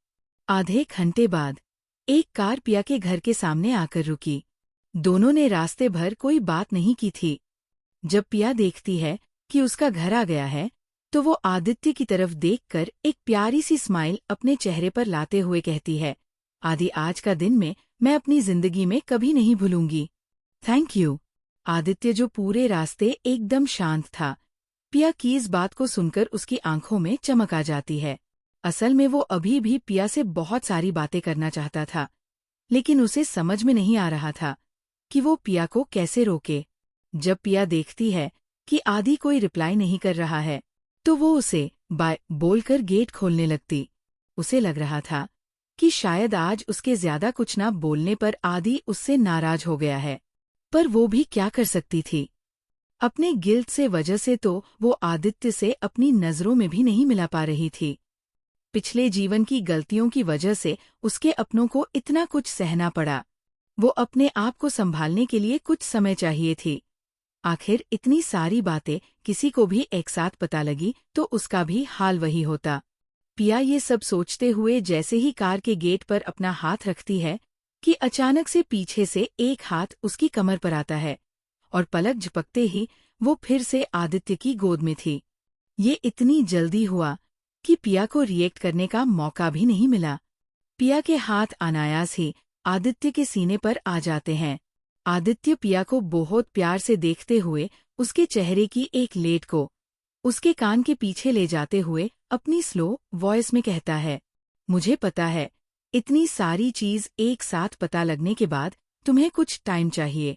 आधे घंटे बाद एक कार पिया के घर के सामने आकर रुकी। दोनों ने रास्ते भर कोई बात नहीं की थी। जब पिया देखती है कि उसका घर आ गया है, तो वो आदित्य की तरफ देखकर एक प्यारी सी स्माइल अपने चेहरे पर लाते हुए कहती है, आदि, आज का दिन मैं अपनी जिंदगी में कभी नहीं भूलूंगी। Thank you. आदित्य, जो पूरे रास्ते एकदम शांत था, पिया की इस बात को सुनकर उसकी आंखों में चमक आ जाती है। असल में वो अभी भी पिया से बहुत सारी बातें करना चाहता था, लेकिन उसे समझ में नहीं आ रहा था कि वो पिया को कैसे रोके। जब पिया देखती है कि आदि कोई रिप्लाई नहीं कर रहा है, तो वो उसे बाय बोलकर गेट खोलने लगती। उसे लग रहा था कि शायद आज उसके ज्यादा कुछ ना बोलने पर आदि उससे नाराज हो गया है, पर वो भी क्या कर सकती थी। अपने गिल्ट से वजह से तो वो आदित्य से अपनी नजरों में भी नहीं मिला पा रही थी। पिछले जीवन की गलतियों की वजह से उसके अपनों को इतना कुछ सहना पड़ा। वो अपने आप को संभालने के लिए कुछ समय चाहिए थी। आखिर इतनी सारी बातें किसी को भी एक साथ पता लगी तो उसका भी हाल वही होता। पिया ये सब सोचते हुए जैसे ही कार के गेट पर अपना हाथ रखती है कि अचानक से पीछे से एक हाथ उसकी कमर पर आता है, और पलक झपकते ही वो फिर से आदित्य की गोद में थी। ये इतनी जल्दी हुआ कि पिया को रिएक्ट करने का मौका भी नहीं मिला। पिया के हाथ अनायास ही आदित्य के सीने पर आ जाते हैं। आदित्य पिया को बहुत प्यार से देखते हुए उसके चेहरे की एक लेट को उसके कान के पीछे ले जाते हुए अपनी स्लो वॉइस में कहता है, मुझे पता है, इतनी सारी चीज एक साथ पता लगने के बाद तुम्हें कुछ टाइम चाहिए।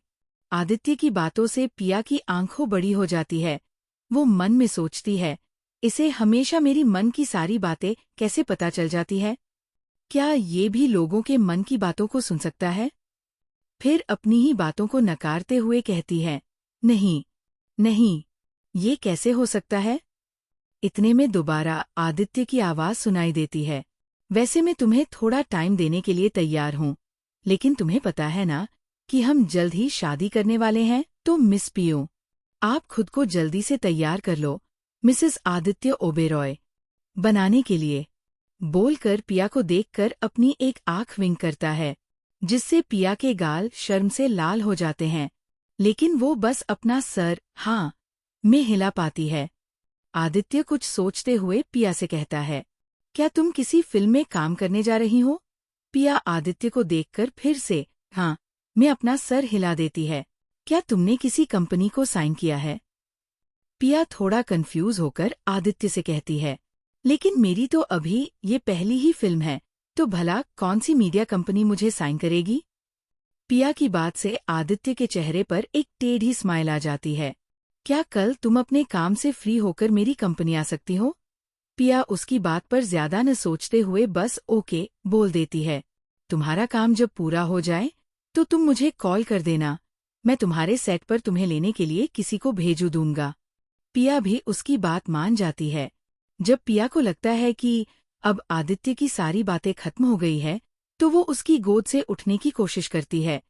आदित्य की बातों से पिया की आंखों बड़ी हो जाती है। वो मन में सोचती है, इसे हमेशा मेरी मन की सारी बातें कैसे पता चल जाती है? क्या ये भी लोगों के मन की बातों को सुन सकता है? फिर अपनी ही बातों को नकारते हुए कहती है, नहीं, नहीं, ये कैसे हो सकता है? इतने में दोबारा आदित्य की आवाज सुनाई देती है, वैसे मैं तुम्हें थोड़ा टाइम देने के लिए तैयार हूँ, लेकिन तुम्हें पता है ना कि हम जल्द ही शादी करने वाले हैं, तो मिस पियो, आप खुद को जल्दी से तैयार कर लो, मिसेस आदित्य ओबेरॉय बनाने के लिए। बोलकर पिया को देखकर अपनी एक आंख विंक करता है, जिससे पिया के गाल शर्म से लाल हो जाते हैं, लेकिन वो बस अपना सर हाँ में हिला पाती है। आदित्य कुछ सोचते हुए पिया से कहता है, क्या तुम किसी फिल्म में काम करने जा रही हो? पिया आदित्य को देखकर फिर से हाँ में अपना सर हिला देती है। क्या तुमने किसी कंपनी को साइन किया है? पिया थोड़ा कंफ्यूज होकर आदित्य से कहती है, लेकिन मेरी तो अभी ये पहली ही फिल्म है, तो भला कौन सी मीडिया कंपनी मुझे साइन करेगी? पिया की बात से आदित्य के चेहरे पर एक टेढ़ी स्माइल आ जाती है। क्या कल तुम अपने काम से फ्री होकर मेरी कंपनी आ सकती हो? पिया उसकी बात पर ज्यादा न सोचते हुए बस ओके बोल देती है। तुम्हारा काम जब पूरा हो जाए तो तुम मुझे कॉल कर देना, मैं तुम्हारे सेट पर तुम्हें लेने के लिए किसी को भेजू दूंगा। पिया भी उसकी बात मान जाती है। जब पिया को लगता है कि अब आदित्य की सारी बातें खत्म हो गई है, तो वो उसकी गोद से उठने की कोशिश करती है,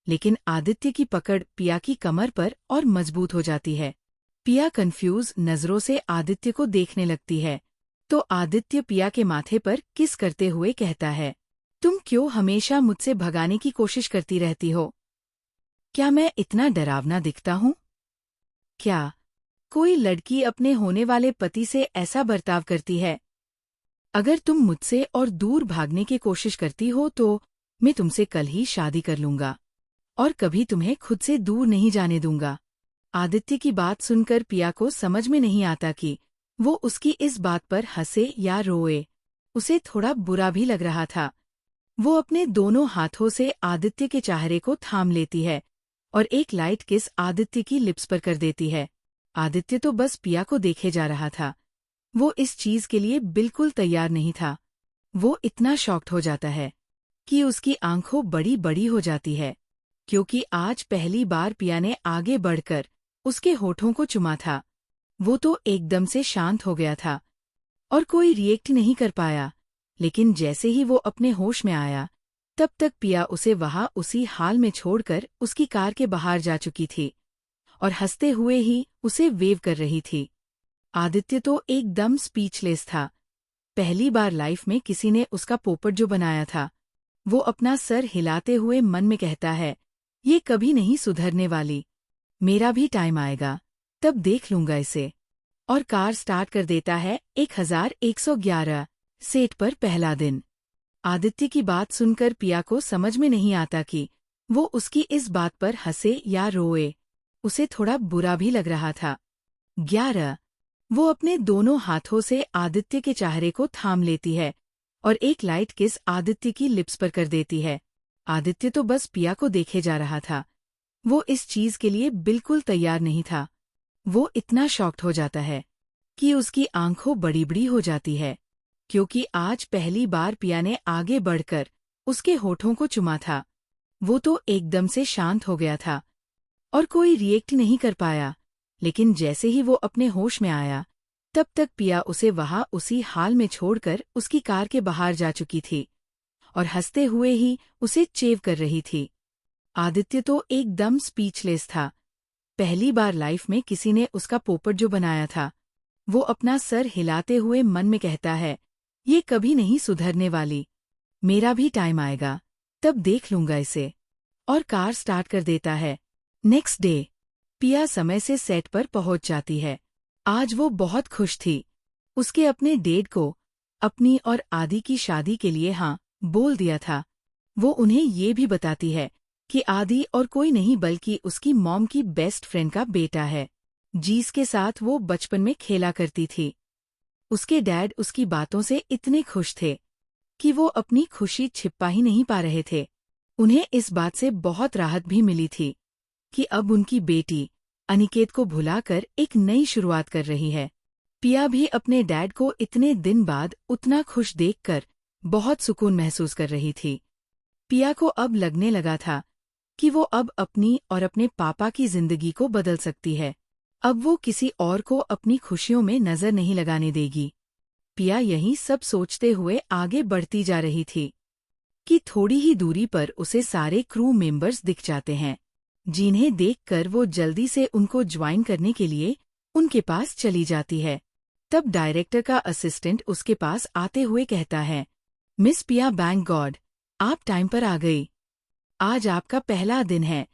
लेकिन आदित्य की पकड़ पिया की कमर पर और मजबूत हो जाती है। पिया कंफ्यूज नजरों से आदित्य को देखने लगती है, तो आदित्य पिया के माथे पर किस करते हुए कहता है, तुम क्यों हमेशा मुझसे भगाने की कोशिश करती रहती हो? क्या मैं इतना डरावना दिखता हूँ? क्या कोई लड़की अपने होने वाले पति से ऐसा बर्ताव करती है? अगर तुम मुझसे और दूर भागने की कोशिश करती हो तो मैं तुमसे कल ही शादी कर लूंगा और कभी तुम्हें खुद से दूर नहीं जाने दूंगा। आदित्य की बात सुनकर पिया को समझ में नहीं आता कि वो उसकी इस बात पर हंसे या रोए। उसे थोड़ा बुरा भी लग रहा था। वो अपने दोनों हाथों से आदित्य के चेहरे को थाम लेती है और एक लाइट किस आदित्य की लिप्स पर कर देती है। आदित्य तो बस पिया को देखे जा रहा था। वो इस चीज के लिए बिल्कुल तैयार नहीं था। वो इतना शॉक्ड हो जाता है कि उसकी आंखों बड़ी बड़ी हो जाती है, क्योंकि आज पहली बार पिया ने आगे बढ़कर उसके होठों को चुमा था। वो तो एकदम से शांत हो गया था और कोई रिएक्ट नहीं कर पाया, लेकिन जैसे ही वो अपने होश में आया, तब तक पिया उसे वहां उसी हाल में छोड़कर उसकी कार के बाहर जा चुकी थी और हंसते हुए ही उसे वेव कर रही थी। आदित्य तो एकदम स्पीचलेस था। पहली बार लाइफ में किसी ने उसका पोपट जो बनाया था। वो अपना सर हिलाते हुए मन में कहता है, ये कभी नहीं सुधरने वाली, मेरा भी टाइम आएगा, तब देख लूंगा इसे। और कार स्टार्ट कर देता है। 1111 सेट पर पहला दिन। आदित्य की बात सुनकर पिया को समझ में नहीं आता कि वो उसकी इस बात पर हंसे या रोए। उसे थोड़ा बुरा भी लग रहा था। 11 वो अपने दोनों हाथों से आदित्य के चेहरे को थाम लेती है और एक लाइट किस आदित्य की लिप्स पर कर देती है। आदित्य तो बस पिया को देखे जा रहा था। वो इस चीज के लिए बिल्कुल तैयार नहीं था। वो इतना शॉक्ड हो जाता है कि उसकी आंखों बड़ी बड़ी हो जाती है, क्योंकि आज पहली बार पिया ने आगे बढ़कर उसके होठों को चुमा था। वो तो एकदम से शांत हो गया था और कोई रिएक्ट नहीं कर पाया, लेकिन जैसे ही वो अपने होश में आया, तब तक पिया उसे वहां उसी हाल में छोड़कर उसकी कार के बाहर जा चुकी थी और हंसते हुए ही उसे चेव कर रही थी। आदित्य तो एकदम स्पीचलेस था। पहली बार लाइफ में किसी ने उसका पोपट जो बनाया था। वो अपना सर हिलाते हुए मन में कहता है, ये कभी नहीं सुधरने वाली, मेरा भी टाइम आएगा, तब देख लूंगा इसे। और कार स्टार्ट कर देता है। नेक्स्ट डे पिया समय से सेट पर पहुंच जाती है। आज वो बहुत खुश थी। उसके अपने डेड को अपनी और आदि की शादी के लिए हाँ बोल दिया था। वो उन्हें ये भी बताती है कि आदि और कोई नहीं बल्कि उसकी मॉम की बेस्ट फ्रेंड का बेटा है, जिसके साथ वो बचपन में खेला करती थी। उसके डैड उसकी बातों से इतने खुश थे कि वो अपनी खुशी छिपा ही नहीं पा रहे थे। उन्हें इस बात से बहुत राहत भी मिली थी कि अब उनकी बेटी अनिकेत को भुलाकर एक नई शुरुआत कर रही है। पिया भी अपने डैड को इतने दिन बाद उतना खुश देखकर बहुत सुकून महसूस कर रही थी। पिया को अब लगने लगा था कि वो अब अपनी और अपने पापा की जिंदगी को बदल सकती है। अब वो किसी और को अपनी खुशियों में नजर नहीं लगाने देगी। पिया यही सब सोचते हुए आगे बढ़ती जा रही थी कि थोड़ी ही दूरी पर उसे सारे क्रू मेंबर्स दिख जाते हैं, जिन्हें देखकर वो जल्दी से उनको ज्वाइन करने के लिए उनके पास चली जाती है। तब डायरेक्टर का असिस्टेंट उसके पास आते हुए कहता है, मिस पिया बैंक गॉड, आप टाइम पर आ गई। आज आपका पहला दिन है,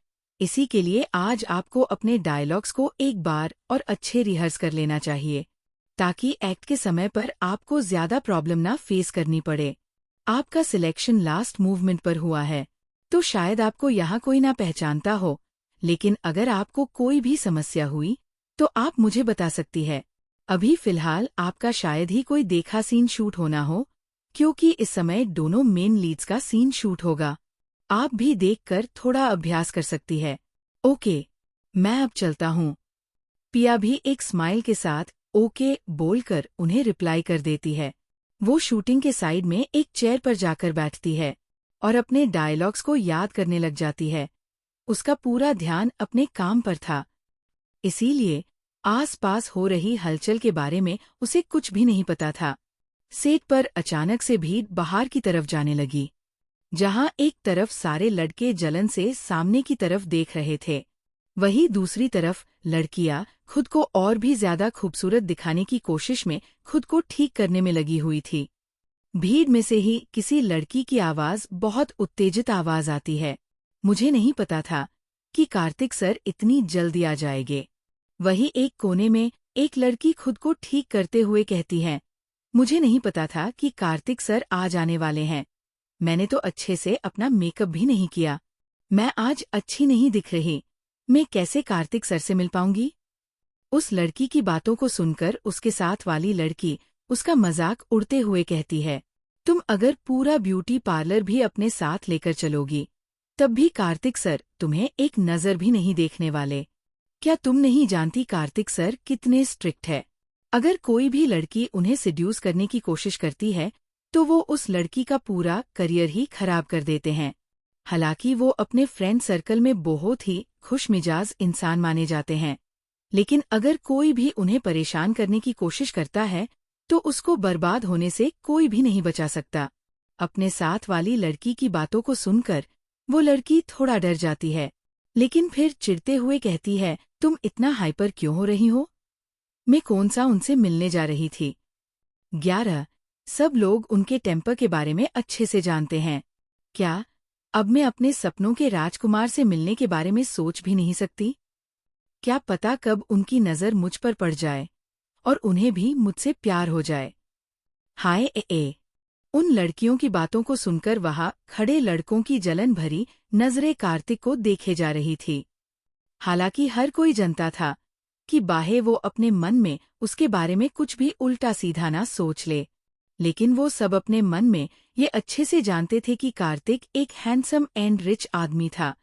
इसी के लिए आज आपको अपने डायलॉग्स को एक बार और अच्छे रिहर्स कर लेना चाहिए, ताकि एक्ट के समय पर आपको ज्यादा प्रॉब्लम ना फेस करनी पड़े। आपका सिलेक्शन लास्ट मूवमेंट पर हुआ है, तो शायद आपको यहाँ कोई ना पहचानता हो, लेकिन अगर आपको कोई भी समस्या हुई तो आप मुझे बता सकती है, अभी फिलहाल आपका शायद ही कोई देखा सीन शूट होना हो, क्योंकि इस समय दोनों मेन लीड्स का सीन शूट होगा। आप भी देखकर थोड़ा अभ्यास कर सकती है। ओके, मैं अब चलता हूँ। पिया भी एक स्माइल के साथ ओके बोलकर उन्हें रिप्लाई कर देती है। वो शूटिंग के साइड में एक चेयर पर जाकर बैठती है और अपने डायलॉग्स को याद करने लग जाती है। उसका पूरा ध्यान अपने काम पर था, इसीलिए आस-पास हो रही हलचल के बारे में उसे कुछ भी नहीं पता था। सेट पर अचानक से भीड़ बाहर की तरफ जाने लगी, जहां एक तरफ सारे लड़के जलन से सामने की तरफ देख रहे थे, वहीं दूसरी तरफ लड़कियां खुद को और भी ज्यादा खूबसूरत दिखाने की कोशिश में खुद को ठीक करने में लगी हुई थी। भीड़ में से ही किसी लड़की की आवाज बहुत उत्तेजित आवाज आती है। मुझे नहीं पता था कि कार्तिक सर इतनी जल्दी आ जाएंगे। वहीं एक कोने में एक लड़की खुद को ठीक करते हुए कहती है, मुझे नहीं पता था कि कार्तिक सर आ जाने वाले हैं। मैंने तो अच्छे से अपना मेकअप भी नहीं किया। मैं आज अच्छी नहीं दिख रही। मैं कैसे कार्तिक सर से मिल पाऊंगी? उस लड़की की बातों को सुनकर उसके साथ वाली लड़की उसका मजाक उड़ते हुए कहती है, तुम अगर पूरा ब्यूटी पार्लर भी अपने साथ लेकर चलोगी, तब भी कार्तिक सर तुम्हें एक नजर भी नहीं देखने वाले। क्या तुम नहीं जानती कार्तिक सर कितने स्ट्रिक्ट है? अगर कोई भी लड़की उन्हें सिड्यूस करने की कोशिश करती है, तो वो उस लड़की का पूरा करियर ही खराब कर देते हैं। हालांकि वो अपने फ्रेंड सर्कल में बहुत ही खुशमिजाज इंसान माने जाते हैं, लेकिन अगर कोई भी उन्हें परेशान करने की कोशिश करता है, तो उसको बर्बाद होने से कोई भी नहीं बचा सकता। अपने साथ वाली लड़की की बातों को सुनकर वो लड़की थोड़ा डर जाती है, लेकिन फिर चिढ़ते हुए कहती है, तुम इतना हाइपर क्यों हो रही हो? मैं कौन सा उनसे मिलने जा रही थी? 11 सब लोग उनके टेम्पर के बारे में अच्छे से जानते हैं। क्या अब मैं अपने सपनों के राजकुमार से मिलने के बारे में सोच भी नहीं सकती? क्या पता कब उनकी नज़र मुझ पर पड़ जाए और उन्हें भी मुझसे प्यार हो जाए। हाय उन लड़कियों की बातों को सुनकर वहां खड़े लड़कों की जलन भरी नजरें कार्तिक को देखे जा रही थी। हालांकि हर कोई जानता था कि बाहे वो अपने मन में उसके बारे में कुछ भी उल्टा सीधा ना सोच ले, लेकिन वो सब अपने मन में ये अच्छे से जानते थे कि कार्तिक एक हैंडसम एंड रिच आदमी था,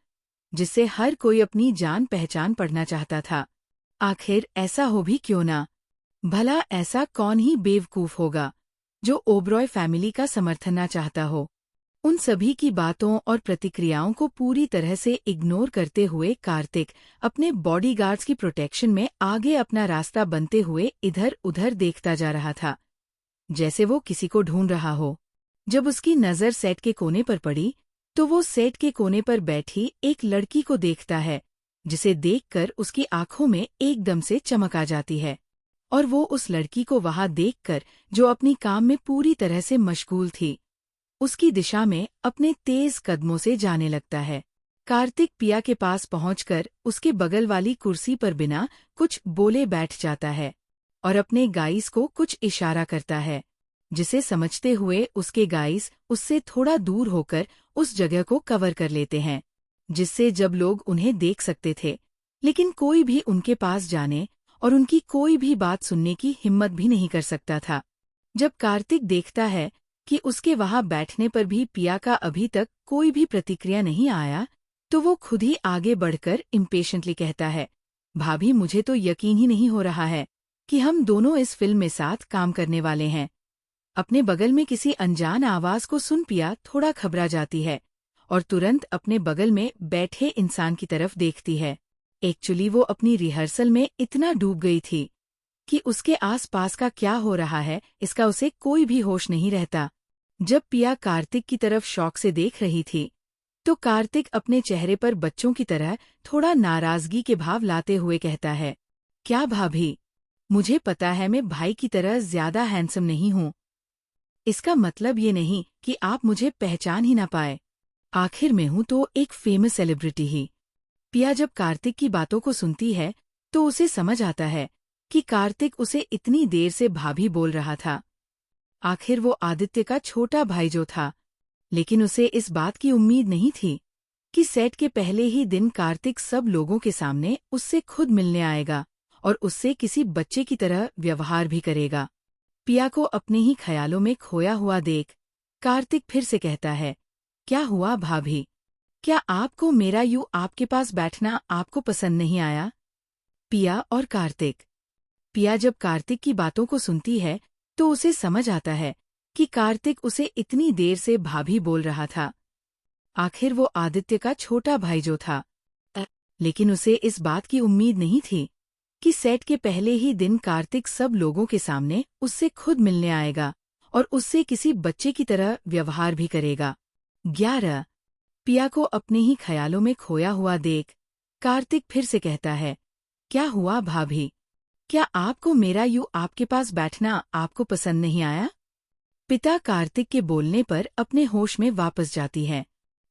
जिससे हर कोई अपनी जान पहचान पड़ना चाहता था। आखिर ऐसा हो भी क्यों ना? भला ऐसा कौन ही बेवकूफ होगा जो ओबरॉय फैमिली का समर्थन ना चाहता हो? उन सभी की बातों और प्रतिक्रियाओं को पूरी तरह से इग्नोर करते हुए कार्तिक अपने बॉडीगार्ड्स की प्रोटेक्शन में आगे अपना रास्ता बनते हुए इधर उधर देखता जा रहा था, जैसे वो किसी को ढूंढ रहा हो। जब उसकी नज़र सेट के कोने पर पड़ी, तो वो सेट के कोने पर बैठी एक लड़की को देखता है, जिसे देखकर उसकी आंखों में एकदम से चमक आ जाती है, और वो उस लड़की को वहां देखकर जो अपनी काम में पूरी तरह से मशगूल थी, उसकी दिशा में अपने तेज कदमों से जाने लगता है। कार्तिक पिया के पास पहुंचकर उसके बगल वाली कुर्सी पर बिना कुछ बोले बैठ जाता है और अपने गाइस को कुछ इशारा करता है, जिसे समझते हुए उसके गाइस उससे थोड़ा दूर होकर उस जगह को कवर कर लेते हैं, जिससे जब लोग उन्हें देख सकते थे, लेकिन कोई भी उनके पास जाने और उनकी कोई भी बात सुनने की हिम्मत भी नहीं कर सकता था। जब कार्तिक देखता है कि उसके वहां बैठने पर भी पिया का अभी तक कोई भी प्रतिक्रिया नहीं आया, तो वो खुद ही आगे बढ़कर इम्पेशेंटली कहता है, भाभी मुझे तो यकीन ही नहीं हो रहा है कि हम दोनों इस फिल्म में साथ काम करने वाले हैं। अपने बगल में किसी अनजान आवाज को सुन पिया थोड़ा घबरा जाती है और तुरंत अपने बगल में बैठे इंसान की तरफ देखती है। एक्चुअली वो अपनी रिहर्सल में इतना डूब गई थी कि उसके आसपास का क्या हो रहा है इसका उसे कोई भी होश नहीं रहता। जब पिया कार्तिक की तरफ शौक से देख रही थी, तो कार्तिक अपने चेहरे पर बच्चों की तरह थोड़ा नाराजगी के भाव लाते हुए कहता है, क्या भाभी, मुझे पता है मैं भाई की तरह ज्यादा हैंडसम नहीं हूँ। इसका मतलब ये नहीं कि आप मुझे पहचान ही ना पाए। आखिर मैं हूं तो एक फेमस सेलिब्रिटी ही। पिया जब कार्तिक की बातों को सुनती है, तो उसे समझ आता है कि कार्तिक उसे इतनी देर से भाभी बोल रहा था। आखिर वो आदित्य का छोटा भाई जो था, लेकिन उसे इस बात की उम्मीद नहीं थी कि सेट के पहले ही दिन कार्तिक सब लोगों के सामने उससे खुद मिलने आएगा और उससे किसी बच्चे की तरह व्यवहार भी करेगा। पिया को अपने ही ख्यालों में खोया हुआ देख कार्तिक फिर से कहता है, क्या हुआ भाभी? क्या आपको मेरा यूं आपके पास बैठना आपको पसंद नहीं आया? पिया और कार्तिक। पिया जब कार्तिक की बातों को सुनती है तो उसे समझ आता है कि कार्तिक उसे इतनी देर से भाभी बोल रहा था। आखिर वो आदित्य का छोटा भाई जो था। लेकिन उसे इस बात की उम्मीद नहीं थी कि सेट के पहले ही दिन कार्तिक सब लोगों के सामने उससे खुद मिलने आएगा और उससे किसी बच्चे की तरह व्यवहार भी करेगा। 11। पिया को अपने ही ख्यालों में खोया हुआ देख कार्तिक फिर से कहता है, क्या हुआ भाभी? क्या आपको मेरा यूं आपके पास बैठना आपको पसंद नहीं आया? पिता कार्तिक के बोलने पर अपने होश में वापस जाती है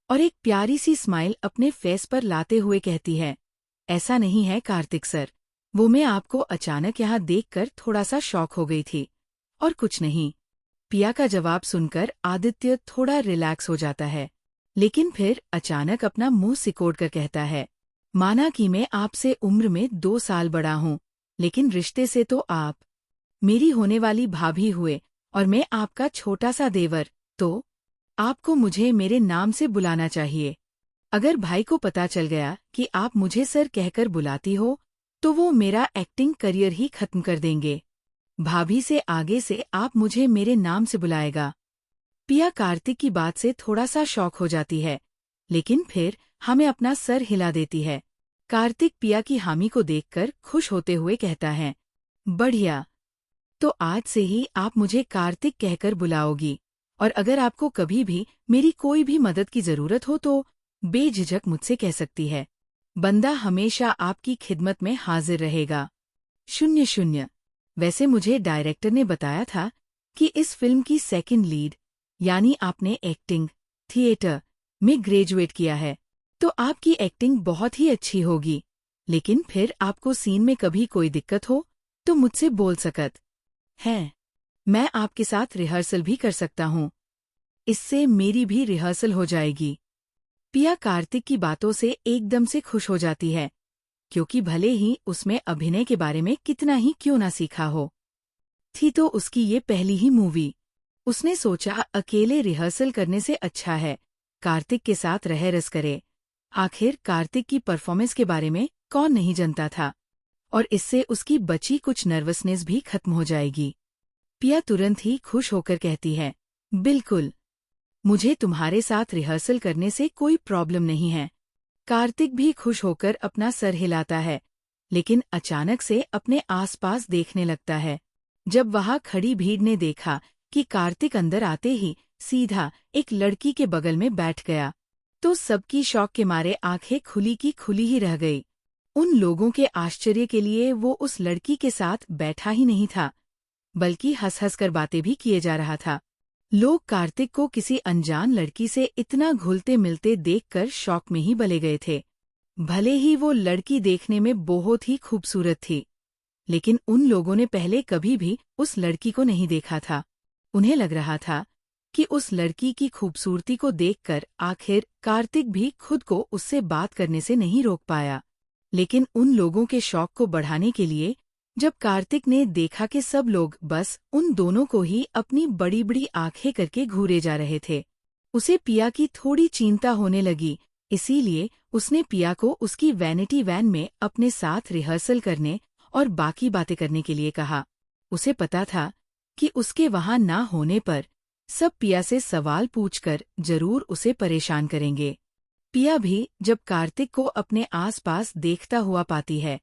और एक प्यारी सी स्माइल अपने फेस पर लाते हुए कहती है, ऐसा नहीं है कार्तिक सर, वो मैं आपको अचानक यहाँ देखकर थोड़ा सा शॉक हो गई थी, और कुछ नहीं। पिया का जवाब सुनकर आदित्य थोड़ा रिलैक्स हो जाता है, लेकिन फिर अचानक अपना मुंह सिकोड़ कर कहता है, माना कि मैं आपसे उम्र में 2 साल बड़ा हूँ, लेकिन रिश्ते से तो आप मेरी होने वाली भाभी हुए और मैं आपका छोटा सा देवर, तो आपको मुझे मेरे नाम से बुलाना चाहिए। अगर भाई को पता चल गया कि आप मुझे सर कहकर बुलाती हो तो वो मेरा एक्टिंग करियर ही खत्म कर देंगे। भाभी से आगे से आप मुझे मेरे नाम से बुलाएगा। पिया कार्तिक की बात से थोड़ा सा शॉक हो जाती है, लेकिन फिर हमें अपना सर हिला देती है। कार्तिक पिया की हामी को देखकर खुश होते हुए कहता है, बढ़िया, तो आज से ही आप मुझे कार्तिक कहकर बुलाओगी, और अगर आपको कभी भी मेरी कोई भी मदद की जरूरत हो तो बेझिझक मुझसे कह सकती है। बंदा हमेशा आपकी खिदमत में हाजिर रहेगा। 00। वैसे मुझे डायरेक्टर ने बताया था कि इस फिल्म की सेकंड लीड, यानी आपने एक्टिंग थिएटर में ग्रेजुएट किया है, तो आपकी एक्टिंग बहुत ही अच्छी होगी। लेकिन फिर आपको सीन में कभी कोई दिक्कत हो तो मुझसे बोल सकत है। मैं आपके साथ रिहर्सल भी कर सकता हूँ। इससे मेरी भी रिहर्सल हो जाएगी। पिया कार्तिक की बातों से एकदम से खुश हो जाती है, क्योंकि भले ही उसमें अभिनय के बारे में कितना ही क्यों ना सीखा हो, थी तो उसकी ये पहली ही मूवी। उसने सोचा अकेले रिहर्सल करने से अच्छा है कार्तिक के साथ रह रस करे। आखिर कार्तिक की परफॉर्मेंस के बारे में कौन नहीं जानता था, और इससे उसकी बची कुछ नर्वसनेस भी खत्म हो जाएगी। पिया तुरंत ही खुश होकर कहती है, बिल्कुल, मुझे तुम्हारे साथ रिहर्सल करने से कोई प्रॉब्लम नहीं है। कार्तिक भी खुश होकर अपना सर हिलाता है, लेकिन अचानक से अपने आसपास देखने लगता है। जब वहां खड़ी भीड़ ने देखा कि कार्तिक अंदर आते ही सीधा एक लड़की के बगल में बैठ गया, तो सबकी शौक के मारे आंखें खुली की खुली ही रह गई। उन लोगों के आश्चर्य के लिए वो उस लड़की के साथ बैठा ही नहीं था, बल्कि हंस हंस कर बातें भी किए जा रहा था। लोग कार्तिक को किसी अनजान लड़की से इतना घुलते मिलते देखकर शौक में ही बले गए थे। भले ही वो लड़की देखने में बहुत ही खूबसूरत थी, लेकिन उन लोगों ने पहले कभी भी उस लड़की को नहीं देखा था। उन्हें लग रहा था कि उस लड़की की खूबसूरती को देखकर आखिर कार्तिक भी खुद को उससे बात करने से नहीं रोक पाया। लेकिन उन लोगों के शौक को बढ़ाने के लिए जब कार्तिक ने देखा कि सब लोग बस उन दोनों को ही अपनी बड़ी बड़ी आंखें करके घूरे जा रहे थे, उसे पिया की थोड़ी चिंता होने लगी। इसीलिए उसने पिया को उसकी वैनिटी वैन में अपने साथ रिहर्सल करने और बाकी बातें करने के लिए कहा। उसे पता था कि उसके वहां ना होने पर सब पिया से सवाल पूछकर जरूर उसे परेशान करेंगे। पिया भी जब कार्तिक को अपने आसपास देखता हुआ पाती है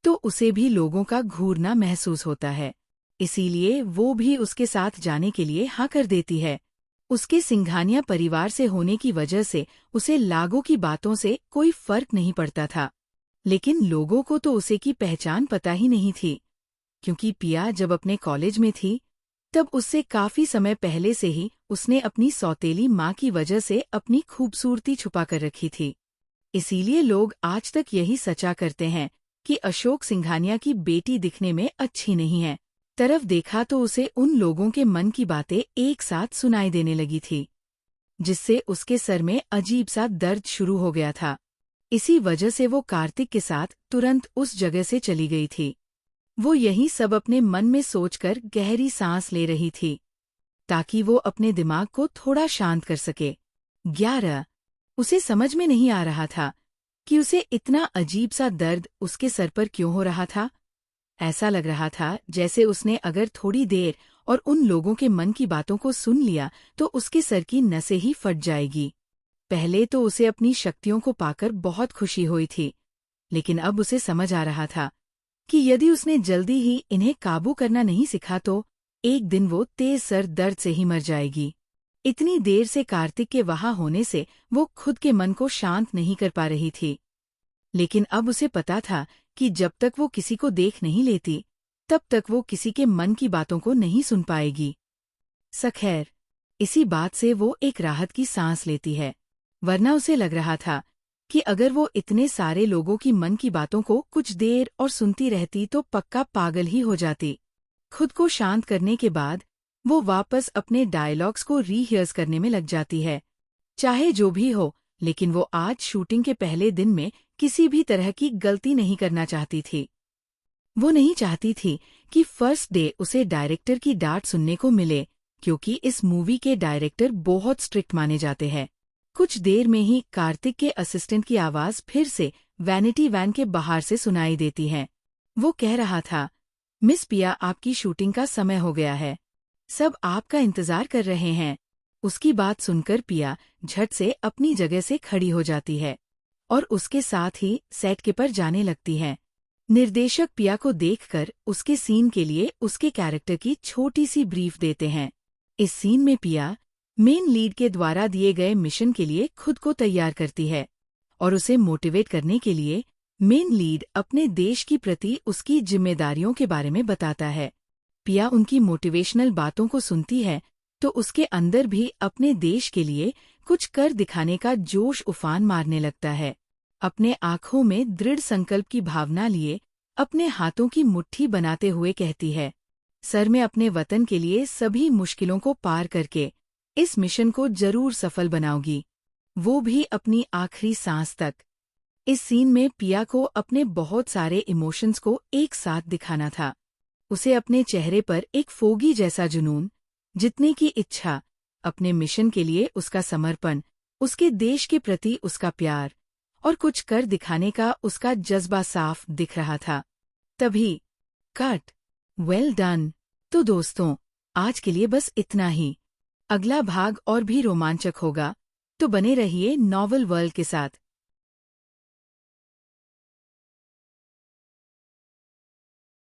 तो उसे भी लोगों का घूरना महसूस होता है, इसीलिए वो भी उसके साथ जाने के लिए हाँ कर देती है। उसके सिंघानिया परिवार से होने की वजह से उसे लागों की बातों से कोई फर्क नहीं पड़ता था, लेकिन लोगों को तो उसे की पहचान पता ही नहीं थी, क्योंकि पिया जब अपने कॉलेज में थी तब उससे काफी समय पहले से ही उसने अपनी सौतेली माँ की वजह से अपनी खूबसूरती छुपा कर रखी थी। इसीलिए लोग आज तक यही सचा करते हैं कि अशोक सिंघानिया की बेटी दिखने में अच्छी नहीं है। तरफ देखा तो उसे उन लोगों के मन की बातें एक साथ सुनाई देने लगी थी, जिससे उसके सर में अजीब सा दर्द शुरू हो गया था। इसी वजह से वो कार्तिक के साथ तुरंत उस जगह से चली गई थी। वो यही सब अपने मन में सोचकर गहरी सांस ले रही थी, ताकि वो अपने दिमाग को थोड़ा शांत कर सके। 11। उसे समझ में नहीं आ रहा था कि उसे इतना अजीब सा दर्द उसके सर पर क्यों हो रहा था। ऐसा लग रहा था जैसे उसने अगर थोड़ी देर और उन लोगों के मन की बातों को सुन लिया तो उसके सर की नसें ही फट जाएगी। पहले तो उसे अपनी शक्तियों को पाकर बहुत खुशी हुई थी, लेकिन अब उसे समझ आ रहा था कि यदि उसने जल्दी ही इन्हें काबू करना नहीं सीखा तो एक दिन वो तेज सर दर्द से ही मर जाएगी। इतनी देर से कार्तिक के वहां होने से वो खुद के मन को शांत नहीं कर पा रही थी, लेकिन अब उसे पता था कि जब तक वो किसी को देख नहीं लेती तब तक वो किसी के मन की बातों को नहीं सुन पाएगी। सखैर, इसी बात से वो एक राहत की सांस लेती है, वरना उसे लग रहा था कि अगर वो इतने सारे लोगों की मन की बातों को कुछ देर और सुनती रहती तो पक्का पागल ही हो जाती। खुद को शांत करने के बाद वो वापस अपने डायलॉग्स को रीहियर्स करने में लग जाती है। चाहे जो भी हो, लेकिन वो आज शूटिंग के पहले दिन में किसी भी तरह की गलती नहीं करना चाहती थी। वो नहीं चाहती थी कि फर्स्ट डे उसे डायरेक्टर की डांट सुनने को मिले, क्योंकि इस मूवी के डायरेक्टर बहुत स्ट्रिक्ट माने जाते हैं। कुछ देर में ही कार्तिक के असिस्टेंट की आवाज फिर से वैनिटी वैन के बाहर से सुनाई देती है। वो कह रहा था, मिस पिया, आपकी शूटिंग का समय हो गया है, सब आपका इंतजार कर रहे हैं। उसकी बात सुनकर पिया झट से अपनी जगह से खड़ी हो जाती है और उसके साथ ही सेट के पर जाने लगती है। निर्देशक पिया को देखकर उसके सीन के लिए उसके कैरेक्टर की छोटी सी ब्रीफ देते हैं। इस सीन में पिया मेन लीड के द्वारा दिए गए मिशन के लिए खुद को तैयार करती है और उसे मोटिवेट करने के लिए मेन लीड अपने देश की प्रति उसकी जिम्मेदारियों के बारे में बताता है। पिया उनकी मोटिवेशनल बातों को सुनती है तो उसके अंदर भी अपने देश के लिए कुछ कर दिखाने का जोश उफान मारने लगता है। अपने आँखों में दृढ़ संकल्प की भावना लिए अपने हाथों की मुट्ठी बनाते हुए कहती है, सर मैं अपने वतन के लिए सभी मुश्किलों को पार करके इस मिशन को जरूर सफल बनाऊंगी, वो भी अपनी आखिरी सांस तक। इस सीन में पिया को अपने बहुत सारे इमोशंस को एक साथ दिखाना था। उसे अपने चेहरे पर एक फोगी जैसा जुनून, जीतने की इच्छा, अपने मिशन के लिए उसका समर्पण, उसके देश के प्रति उसका प्यार और कुछ कर दिखाने का उसका जज्बा साफ दिख रहा था। तभी कट। Well done. तो दोस्तों, आज के लिए बस इतना ही। अगला भाग और भी रोमांचक होगा, तो बने रहिए नॉवल वर्ल्ड के साथ।